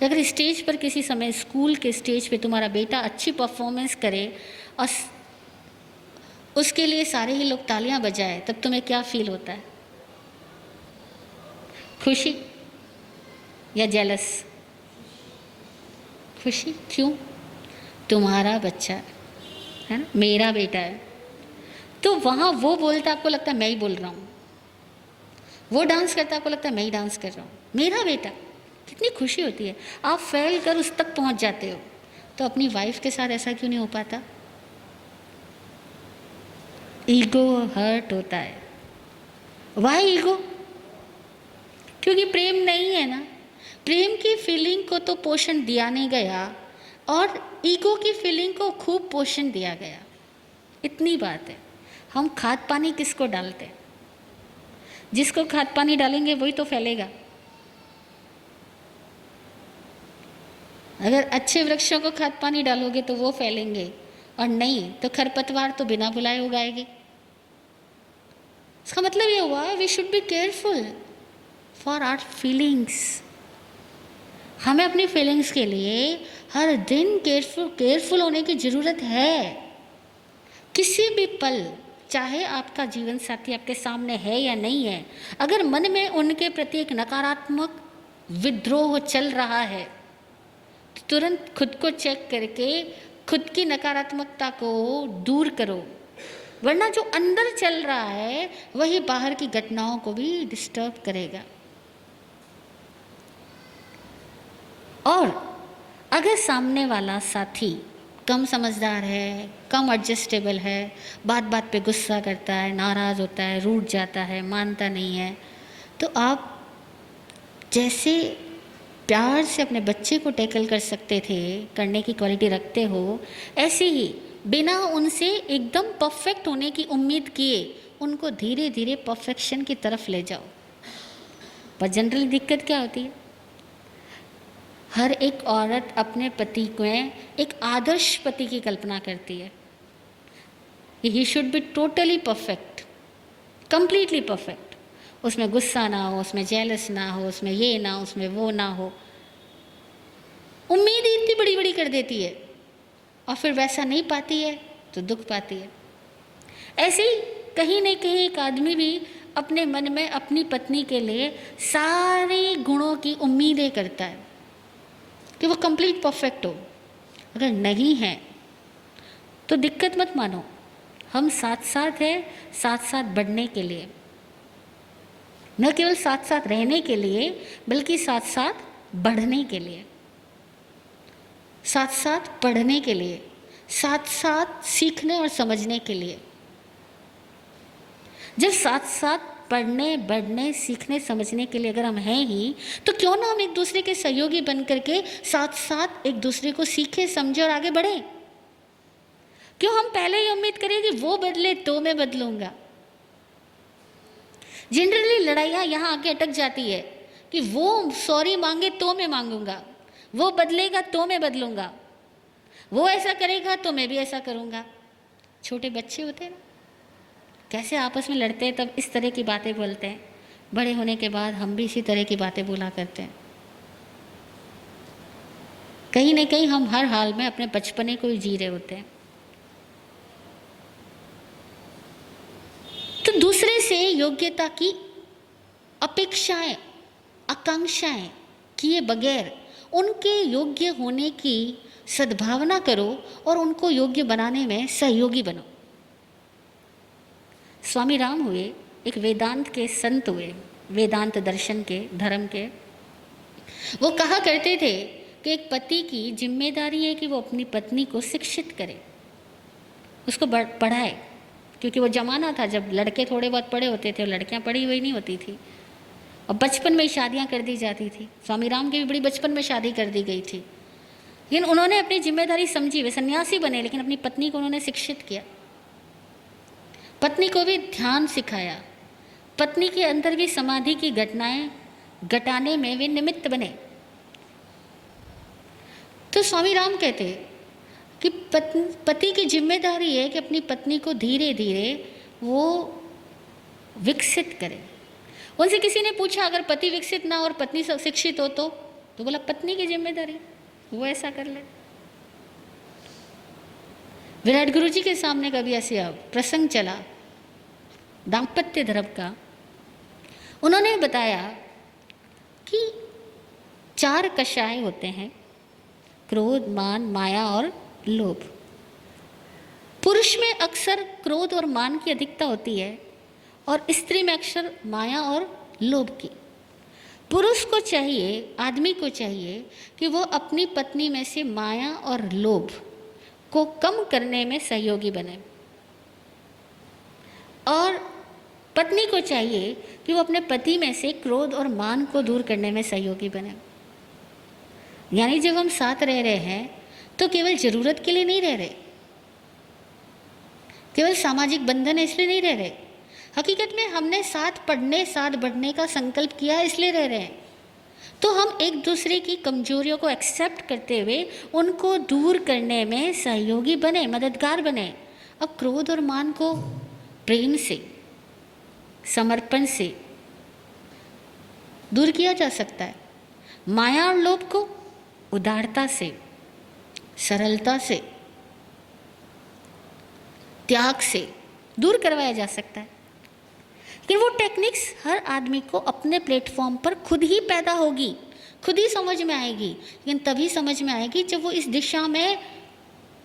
अगर स्टेज पर किसी समय स्कूल के स्टेज पे तुम्हारा बेटा अच्छी परफॉर्मेंस करे और उसके लिए सारे ही लोग तालियां बजाए, तब तुम्हें क्या फील होता है? खुशी या जेलस? खुशी। क्यों? तुम्हारा बच्चा है ना, मेरा बेटा है। तो वहाँ वो बोलता है, आपको लगता है मैं ही बोल रहा हूँ, वो डांस करता है, आपको लगता है मैं ही डांस कर रहा हूँ, मेरा बेटा। कितनी खुशी होती है। आप फैल कर उस तक पहुँच जाते हो। तो अपनी वाइफ के साथ ऐसा क्यों नहीं हो पाता? ईगो हर्ट होता है। Why ego? क्योंकि प्रेम नहीं है ना। प्रेम की फीलिंग को तो पोषण दिया नहीं गया, और ईगो की फीलिंग को खूब पोषण दिया गया। इतनी बात है। हम खाद पानी किसको डालते हैं? जिसको खाद पानी डालेंगे वही तो फैलेगा। अगर अच्छे वृक्षों को खाद पानी डालोगे तो वो फैलेंगे, और नहीं तो खरपतवार तो बिना बुलाए उगाएगी। इसका मतलब ये हुआ we should be careful for our feelings. हमें अपनी फीलिंग्स के लिए हर दिन केयरफुल होने की ज़रूरत है। किसी भी पल चाहे आपका जीवन साथी आपके सामने है या नहीं है, अगर मन में उनके प्रति एक नकारात्मक विद्रोह चल रहा है तो तुरंत खुद को चेक करके खुद की नकारात्मकता को दूर करो, वरना जो अंदर चल रहा है वही बाहर की घटनाओं को भी डिस्टर्ब करेगा। और अगर सामने वाला साथी कम समझदार है, कम एडजस्टेबल है, बात बात पे गुस्सा करता है, नाराज़ होता है, रूठ जाता है, मानता नहीं है, तो आप जैसे प्यार से अपने बच्चे को टैकल कर सकते थे, करने की क्वालिटी रखते हो, ऐसे ही बिना उनसे एकदम परफेक्ट होने की उम्मीद किए उनको धीरे धीरे परफेक्शन की तरफ ले जाओ। पर जनरली दिक्कत क्या होती है, हर एक औरत अपने पति को एक आदर्श पति की कल्पना करती है। He should be totally perfect, completely perfect, उसमें गुस्सा ना हो, उसमें जेलस ना हो, उसमें ये ना हो, उसमें वो ना हो। उम्मीद ही इतनी बड़ी बड़ी कर देती है और फिर वैसा नहीं पाती है तो दुख पाती है। ऐसे ही कहीं न कहीं एक आदमी भी अपने मन में अपनी पत्नी के लिए सारे गुणों की उम्मीदें करता है कि वो कंप्लीट परफेक्ट हो। अगर नहीं है तो दिक्कत मत मानो, हम साथ साथ हैं, साथ साथ बढ़ने के लिए, न केवल साथ साथ रहने के लिए बल्कि साथ साथ बढ़ने के लिए, साथ साथ पढ़ने के लिए, साथ साथ सीखने और समझने के लिए। जब साथ साथ पढ़ने, बढ़ने, सीखने, समझने के लिए अगर हम हैं ही, तो क्यों ना हम एक दूसरे के सहयोगी बन करके साथ साथ एक दूसरे को सीखे, समझे और आगे बढ़े। क्यों हम पहले ही उम्मीद करें कि वो बदले तो मैं बदलूंगा। जनरली लड़ाइयाँ यहाँ आके अटक जाती है कि वो सॉरी मांगे तो मैं मांगूंगा, वो बदलेगा तो मैं बदलूंगा, वो ऐसा करेगा तो मैं भी ऐसा करूँगा। छोटे बच्चे होते हैं ना, कैसे आपस में लड़ते हैं, तब इस तरह की बातें बोलते हैं। बड़े होने के बाद हम भी इसी तरह की बातें बोला करते हैं। कहीं ना कहीं हम हर हाल में अपने बचपने को ही जी रहे होते हैं। तो दूसरे से योग्यता की अपेक्षाएं, आकांक्षाएं किए बगैर उनके योग्य होने की सद्भावना करो और उनको योग्य बनाने में सहयोगी बनो। स्वामी राम हुए एक वेदांत के संत हुए, वेदांत दर्शन के, धर्म के। वो कहा करते थे कि एक पति की जिम्मेदारी है कि वो अपनी पत्नी को शिक्षित करे, उसको पढ़ाए, क्योंकि वो ज़माना था जब लड़के थोड़े बहुत पढ़े होते थे और लड़कियां पढ़ी हुई नहीं होती थी और बचपन में ही शादियां कर दी जाती थी। स्वामी राम की भी बड़ी बचपन में शादी कर दी गई थी, लेकिन उन्होंने अपनी जिम्मेदारी समझी। वे सन्यासी बने लेकिन अपनी पत्नी को उन्होंने शिक्षित किया, पत्नी को भी ध्यान सिखाया, पत्नी के अंदर भी समाधि की घटनाएं घटाने में वे निमित्त बने। तो स्वामी राम कहते कि पति की जिम्मेदारी है कि अपनी पत्नी को धीरे धीरे वो विकसित करे। उनसे किसी ने पूछा अगर पति विकसित ना हो और पत्नी शिक्षित हो तो बोला पत्नी की जिम्मेदारी, वो ऐसा कर ले। विराट गुरु जी के सामने कभी ऐसे प्रसंग चला दाम्पत्य धर्म का। उन्होंने बताया कि 4 कषाय होते हैं, क्रोध, मान, माया और लोभ। पुरुष में अक्सर क्रोध और मान की अधिकता होती है और स्त्री में अक्सर माया और लोभ की। पुरुष को चाहिए, आदमी को चाहिए कि वो अपनी पत्नी में से माया और लोभ को कम करने में सहयोगी बने, और पत्नी को चाहिए कि वो अपने पति में से क्रोध और मान को दूर करने में सहयोगी बने। यानी जब हम साथ रह रहे हैं तो केवल ज़रूरत के लिए नहीं रह रहे, केवल सामाजिक बंधन है इसलिए नहीं रह रहे। हकीकत में हमने साथ पढ़ने, साथ बढ़ने का संकल्प किया है इसलिए रह रहे हैं। तो हम एक दूसरे की कमजोरियों को एक्सेप्ट करते हुए उनको दूर करने में सहयोगी बने, मददगार बने। अब क्रोध और मान को प्रेम से, समर्पण से दूर किया जा सकता है, माया और लोभ को उदारता से, सरलता से, त्याग से दूर करवाया जा सकता है। लेकिन वो टेक्निक्स हर आदमी को अपने प्लेटफॉर्म पर खुद ही पैदा होगी, खुद ही समझ में आएगी। लेकिन तभी समझ में आएगी जब वो इस दिशा में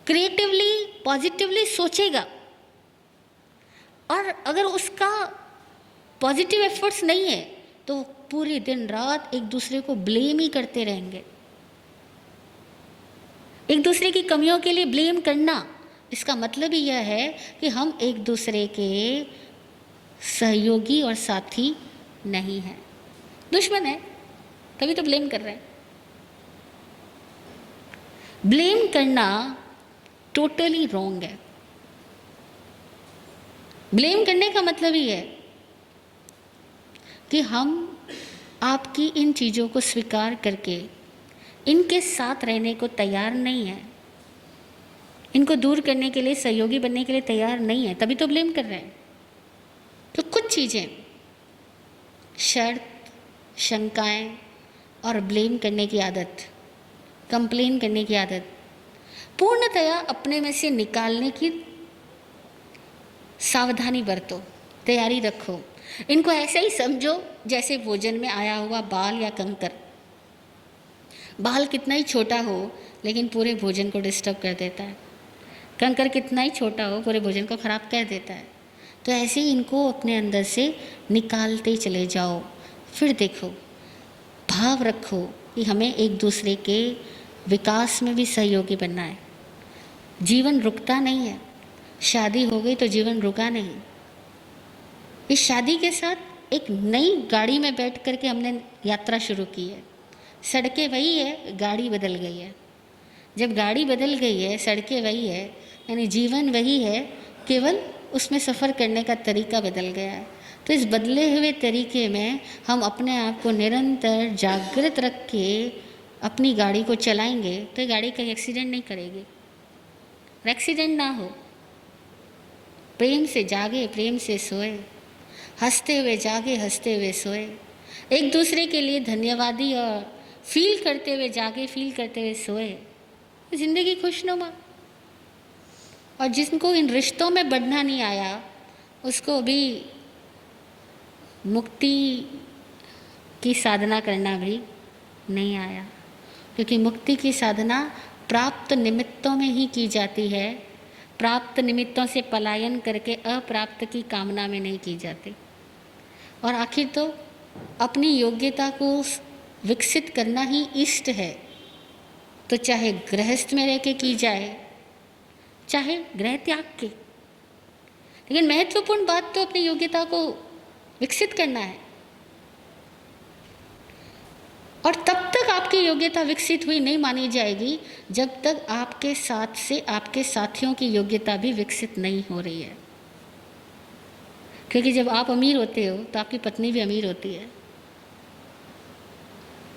क्रिएटिवली, पॉजिटिवली सोचेगा। और अगर उसका पॉजिटिव एफर्ट्स नहीं है तो पूरे दिन रात एक दूसरे को ब्लेम ही करते रहेंगे। एक दूसरे की कमियों के लिए ब्लेम करना, इसका मतलब ही यह है कि हम एक दूसरे के सहयोगी और साथी नहीं हैं, दुश्मन है, तभी तो ब्लेम कर रहे हैं। ब्लेम करना टोटली रॉन्ग है। ब्लेम करने का मतलब ही है कि हम आपकी इन चीज़ों को स्वीकार करके इनके साथ रहने को तैयार नहीं है, इनको दूर करने के लिए, सहयोगी बनने के लिए तैयार नहीं है, तभी तो ब्लेम कर रहे हैं। तो कुछ चीज़ें, शर्त, शंकाएं और ब्लेम करने की आदत, कंप्लेन करने की आदत पूर्णतया अपने में से निकालने की सावधानी बरतो, तैयारी रखो। इनको ऐसे ही समझो जैसे भोजन में आया हुआ बाल या कंकर। बाल कितना ही छोटा हो लेकिन पूरे भोजन को डिस्टर्ब कर देता है, कंकर कितना ही छोटा हो पूरे भोजन को खराब कर देता है। तो ऐसे ही इनको अपने अंदर से निकालते चले जाओ। फिर देखो, भाव रखो कि हमें एक दूसरे के विकास में भी सहयोगी बनना है। जीवन रुकता नहीं है, शादी हो गई तो जीवन रुका नहीं। इस शादी के साथ एक नई गाड़ी में बैठ करके हमने यात्रा शुरू की है। सड़कें वही है, गाड़ी बदल गई है। जब गाड़ी बदल गई है, सड़कें वही है, यानी जीवन वही है, केवल उसमें सफ़र करने का तरीका बदल गया है। तो इस बदले हुए तरीके में हम अपने आप को निरंतर जागृत रख के अपनी गाड़ी को चलाएंगे तो गाड़ी कहीं एक्सीडेंट नहीं करेगी। एक्सीडेंट ना हो, प्रेम से जागे, प्रेम से सोए, हंसते हुए जागे, हंसते हुए सोए, एक दूसरे के लिए धन्यवादी और फील करते हुए जागे, फील करते हुए सोए, ज़िंदगी खुशनुमा। और जिनको इन रिश्तों में बढ़ना नहीं आया उसको भी मुक्ति की साधना करना भी नहीं आया, क्योंकि मुक्ति की साधना प्राप्त निमित्तों में ही की जाती है। प्राप्त निमित्तों से पलायन करके अप्राप्त की कामना में नहीं की जाती। और आखिर तो अपनी योग्यता को विकसित करना ही इष्ट है, तो चाहे गृहस्थ में रह के की जाए, चाहे गृह त्याग के। लेकिन महत्वपूर्ण बात तो अपनी योग्यता को विकसित करना है। और तब तक आपकी योग्यता विकसित हुई नहीं मानी जाएगी जब तक आपके साथ से आपके साथियों की योग्यता भी विकसित नहीं हो रही है। क्योंकि जब आप अमीर होते हो तो आपकी पत्नी भी अमीर होती है,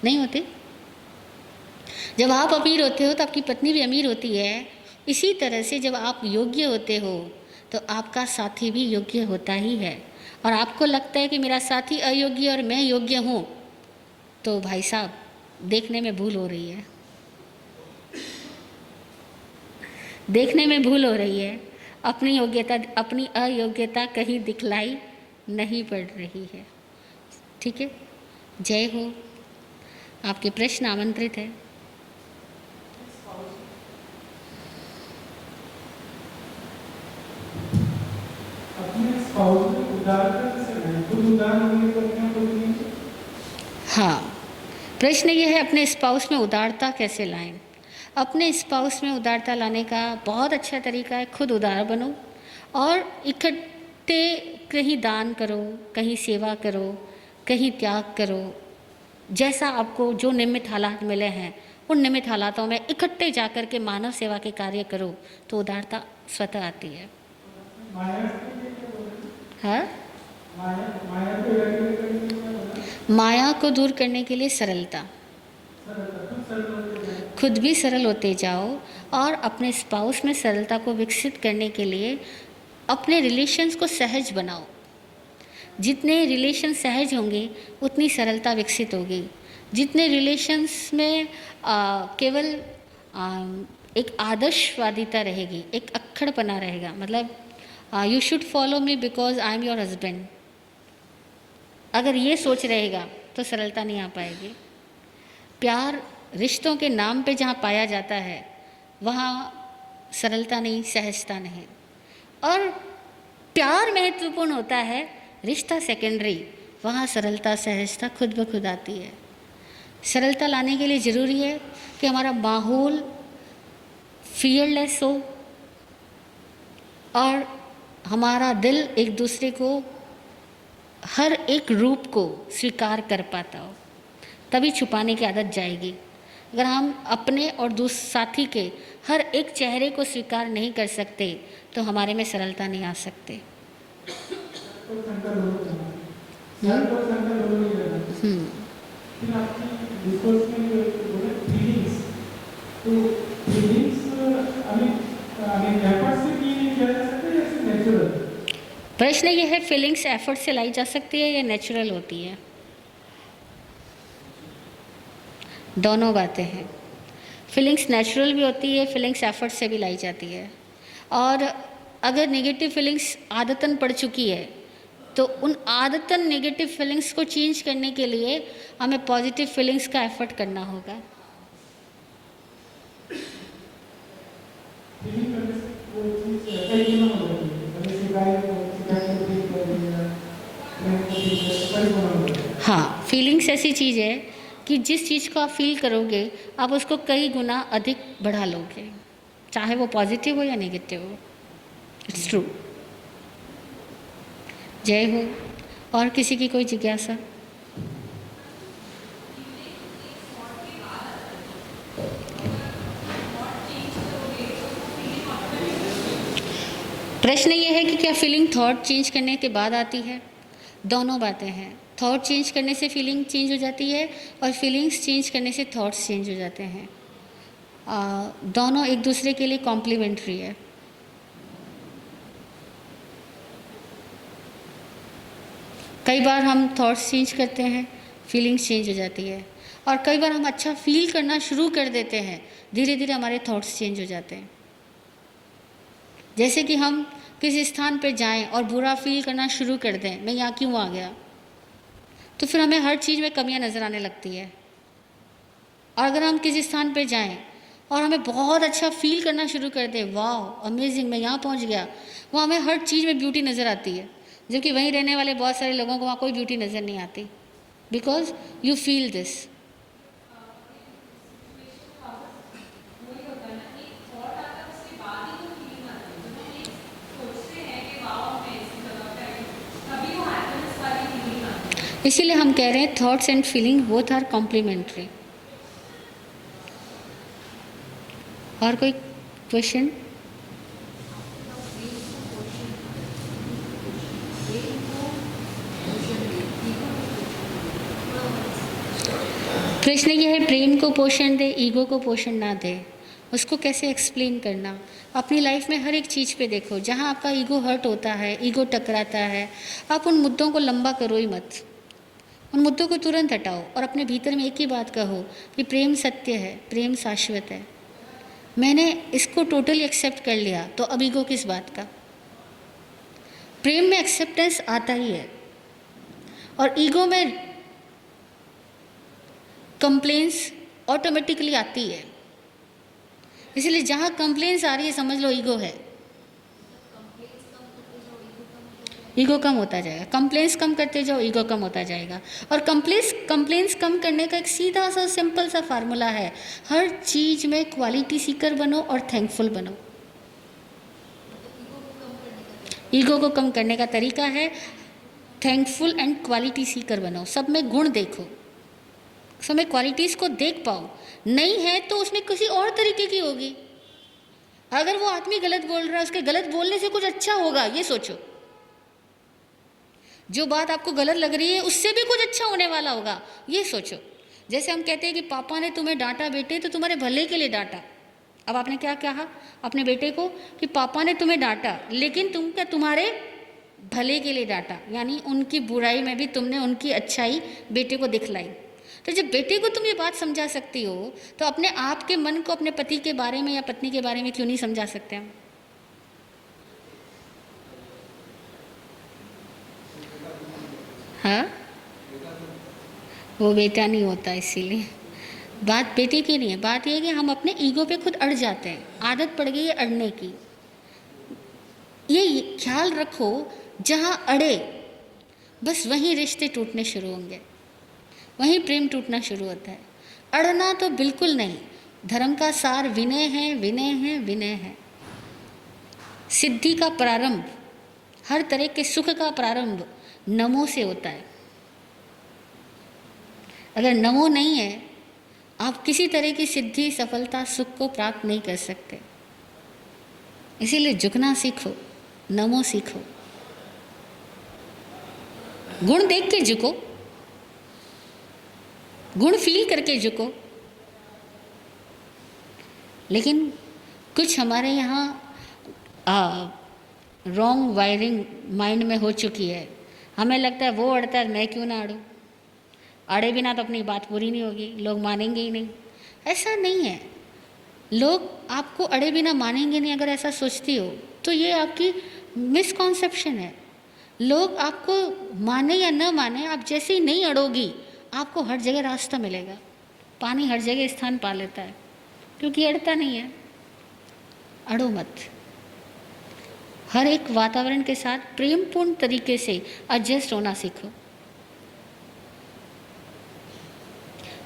नहीं होती? जब आप अमीर होते हो तो आपकी पत्नी भी अमीर होती है। इसी तरह से जब आप योग्य होते हो तो आपका साथी भी योग्य होता ही है। और आपको लगता है कि मेरा साथी अयोग्य और मैं योग्य हूँ, तो भाई साहब देखने में भूल हो रही है, देखने में भूल हो रही है। अपनी योग्यता, अपनी अयोग्यता कहीं दिखलाई नहीं पड़ रही है। ठीक है, जय हो। आपके प्रश्न आमंत्रित है। हाँ, प्रश्न ये है, अपने स्पाउस में उदारता कैसे लाएं? अपने स्पाउस में उदारता लाने का बहुत अच्छा तरीका है, खुद उदार बनो और इकट्ठे कहीं दान करो, कहीं सेवा करो, कहीं त्याग करो। जैसा आपको जो निमित्त हालात मिले हैं उन निमित्त हालातों में इकट्ठे जाकर के मानव सेवा के कार्य करो तो उदारता स्वतः आती है। हाँ, माया को दूर करने के लिए सरलता, खुद भी सरल होते जाओ और अपने स्पाउस में सरलता को विकसित करने के लिए अपने रिलेशंस को सहज बनाओ। जितने रिलेशन सहज होंगे उतनी सरलता विकसित होगी। जितने रिलेशंस में केवल एक आदर्शवादिता रहेगी, एक अक्खड़पना रहेगा, मतलब you should follow me because I am your husband. अगर ये सोच रहेगा तो सरलता नहीं आ पाएगी। प्यार रिश्तों के नाम पे जहाँ पाया जाता है वहाँ सरलता नहीं, सहजता नहीं। और प्यार महत्वपूर्ण होता है, रिश्ता सेकेंडरी, वहाँ सरलता सहजता खुद ब खुद आती है। सरलता लाने के लिए ज़रूरी है कि हमारा माहौल फियरलेस हो और हमारा दिल एक दूसरे को हर एक रूप को स्वीकार कर पाता हो, तभी छुपाने की आदत जाएगी। अगर हम अपने और साथी के हर एक चेहरे को स्वीकार नहीं कर सकते तो हमारे में सरलता नहीं आ सकते। प्रश्न ये है, फीलिंग्स एफर्ट से लाई जा सकती है या नेचुरल होती है? दोनों बातें हैं। फीलिंग्स नेचुरल भी होती है, फीलिंग्स एफर्ट से भी लाई जाती है। और अगर नेगेटिव फीलिंग्स आदतन पड़ चुकी है तो उन आदतन नेगेटिव फीलिंग्स को चेंज करने के लिए हमें पॉजिटिव फीलिंग्स का एफर्ट करना होगा। हाँ, फीलिंग्स ऐसी चीज़ है कि जिस चीज़ को आप फील करोगे आप उसको कई गुना अधिक बढ़ा लोगे, चाहे वो पॉजिटिव हो या नेगेटिव हो। It's true. जय हो। और किसी की कोई जिज्ञासा? प्रश्न ये है कि क्या फीलिंग थॉट चेंज करने के बाद आती है? दोनों बातें हैं। थॉट चेंज करने से फीलिंग चेंज हो जाती है और फीलिंग्स चेंज करने से थॉट्स चेंज हो जाते हैं। दोनों एक दूसरे के लिए कॉम्प्लीमेंट्री है। कई बार हम थॉट्स चेंज करते हैं, फीलिंग्स चेंज हो जाती है। और कई बार हम अच्छा फील करना शुरू कर देते हैं, धीरे धीरे हमारे थॉट्स चेंज हो जाते हैं। जैसे कि हम किसी स्थान पर जाएं और बुरा फील करना शुरू कर दें, मैं यहाँ क्यों आ गया, तो फिर हमें हर चीज़ में कमियां नज़र आने लगती है। और अगर हम किसी स्थान पर जाएं और हमें बहुत अच्छा फील करना शुरू कर दें, वाह अमेजिंग मैं यहाँ पहुँच गया, वहाँ हमें हर चीज़ में ब्यूटी नज़र आती है। जबकि वहीं रहने वाले बहुत सारे लोगों को वहाँ कोई ब्यूटी नज़र नहीं आती, बिकॉज यू फील दिस। इसीलिए हम कह रहे हैं thoughts and feeling both are complementary. और कोई क्वेश्चन? प्रश्न ये है, प्रेम को पोषण दे, ईगो को पोषण ना दे, उसको कैसे एक्सप्लेन करना? अपनी लाइफ में हर एक चीज़ पे देखो, जहाँ आपका ईगो हर्ट होता है, ईगो टकराता है, आप उन मुद्दों को लंबा करो ही मत, उन मुद्दों को तुरंत हटाओ और अपने भीतर में एक ही बात कहो कि प्रेम सत्य है, प्रेम शाश्वत है। मैंने इसको टोटली एक्सेप्ट कर लिया, तो अब ईगो किस बात का? प्रेम में एक्सेप्टेंस आता ही है और ईगो में कंप्लेंस ऑटोमेटिकली आती है। इसलिए जहाँ कंप्लेंस आ रही है समझ लो ईगो है। ईगो कम होता जाएगा, कंप्लेंस कम करते जाओ, ईगो कम होता जाएगा। और कंप्लेंस कम करने का एक सीधा सा सिंपल सा फार्मूला है, हर चीज़ में क्वालिटी सीकर बनो और थैंकफुल बनो। ईगो को कम करने का तरीका है थैंकफुल एंड क्वालिटी सीकर बनो। सब में गुण देखो, सब में क्वालिटीज़ को देख पाओ। नहीं है तो उसमें किसी और तरीके की होगी। अगर वो आदमी गलत बोल रहा है, उसके गलत बोलने से कुछ अच्छा होगा, ये सोचो। जो बात आपको गलत लग रही है उससे भी कुछ अच्छा होने वाला होगा, ये सोचो। जैसे हम कहते हैं कि पापा ने तुम्हें डांटा बेटे, तो तुम्हारे भले के लिए डांटा। अब आपने क्या कहा अपने बेटे को कि पापा ने तुम्हें डांटा, लेकिन तुम क्या तुम्हारे भले के लिए डांटा, यानी उनकी बुराई में भी तुमने उनकी अच्छाई बेटे को दिखलाई। तो जब बेटे को तुम ये बात समझा सकती हो तो अपने आप के मन को अपने पति के बारे में या पत्नी के बारे में क्यों नहीं समझा सकते हम? वो बेटा नहीं होता। इसीलिए बात बेटे की नहीं है, बात ये है कि हम अपने ईगो पे खुद अड़ जाते हैं, आदत पड़ गई है अड़ने की। ये ख्याल रखो, जहाँ अड़े बस वहीं रिश्ते टूटने शुरू होंगे, वहीं प्रेम टूटना शुरू होता है। अड़ना तो बिल्कुल नहीं। धर्म का सार विनय है, विनय है, विनय है। सिद्धि का प्रारंभ, हर तरह के सुख का प्रारंभ नमो से होता है। अगर नमो नहीं है, आप किसी तरह की सिद्धि, सफलता, सुख को प्राप्त नहीं कर सकते। इसीलिए झुकना सीखो, नमो सीखो। गुण देख के झुको, गुण फील करके झुको। लेकिन कुछ हमारे यहाँ रॉन्ग वायरिंग माइंड में हो चुकी है। हमें लगता है वो अड़ता है, मैं क्यों ना अड़ूं, अड़े बिना तो अपनी बात पूरी नहीं होगी, लोग मानेंगे ही नहीं। ऐसा नहीं है, लोग आपको अड़े बिना मानेंगे नहीं। अगर ऐसा सोचती हो तो ये आपकी मिसकॉन्सेप्शन है। लोग आपको माने या न माने, आप जैसे ही नहीं अड़ोगी आपको हर जगह रास्ता मिलेगा। पानी हर जगह स्थान पा लेता है, क्योंकि अड़ता नहीं है। अड़ो मत, हर एक वातावरण के साथ प्रेमपूर्ण तरीके से एडजस्ट होना सीखो।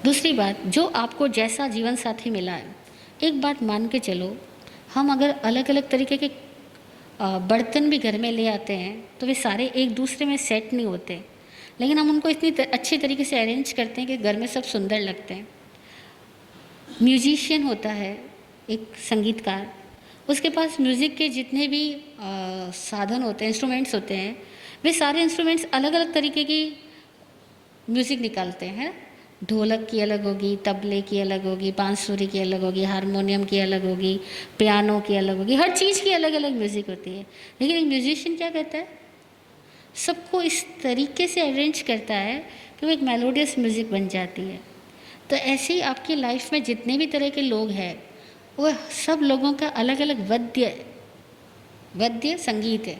दूसरी बात, जो आपको जैसा जीवन साथी मिला है, एक बात मान के चलो, हम अगर अलग अलग तरीके के बर्तन भी घर में ले आते हैं तो वे सारे एक दूसरे में सेट नहीं होते, लेकिन हम उनको इतनी अच्छी तरीके से अरेंज करते हैं कि घर में सब सुंदर लगते हैं। म्यूजिशियन होता है एक संगीतकार, उसके पास म्यूज़िक के जितने भी साधन होते हैं, इंस्ट्रूमेंट्स होते हैं, वे सारे इंस्ट्रूमेंट्स अलग अलग तरीके की म्यूज़िक निकालते हैं। ढोलक की अलग होगी, तबले की अलग होगी, बांसुरी की अलग होगी, हारमोनियम की अलग होगी, पियानो की अलग होगी, हर चीज़ की अलग अलग म्यूज़िक होती है। लेकिन एक म्यूजिशियन क्या करता है, सबको इस तरीके से अरेंज करता है कि वो एक मेलोडियस म्यूज़िक बन जाती है। तो ऐसे ही आपकी लाइफ में जितने भी तरह के लोग हैं, वो सब लोगों का अलग अलग वाद्य संगीत है।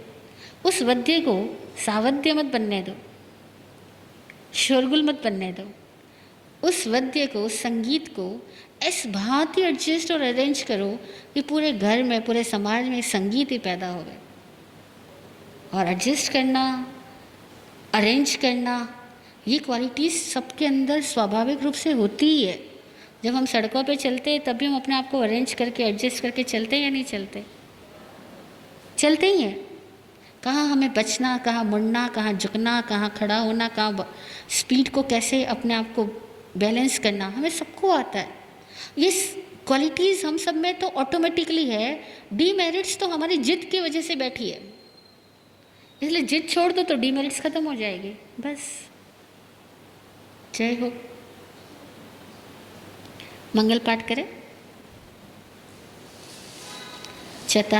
उस वाद्य को सावद्य मत बनने दो, शोरगुल मत बनने दो। उस वाद्य को, उस संगीत को इस भांति एडजस्ट और अरेंज करो कि पूरे घर में, पूरे समाज में संगीत ही पैदा हो गए। और एडजस्ट करना, अरेंज करना, ये क्वालिटीज़ सबके अंदर स्वाभाविक रूप से होती ही है। जब हम सड़कों पे चलते हैं तब भी हम अपने आप को अरेंज करके, एडजस्ट करके चलते हैं या नहीं चलते? चलते ही हैं। कहाँ हमें बचना, कहाँ मुड़ना, कहाँ झुकना, कहाँ खड़ा होना, कहाँ स्पीड को कैसे अपने आप को बैलेंस करना, हमें सबको आता है। ये क्वालिटीज़ हम सब में तो ऑटोमेटिकली है। डीमेरिट्स तो हमारी जिद की वजह से बैठी है, इसलिए जिद छोड़ दो तो डीमेरिट्स खत्म हो जाएगी। बस। जय हो। मंगल पाठ करें। चता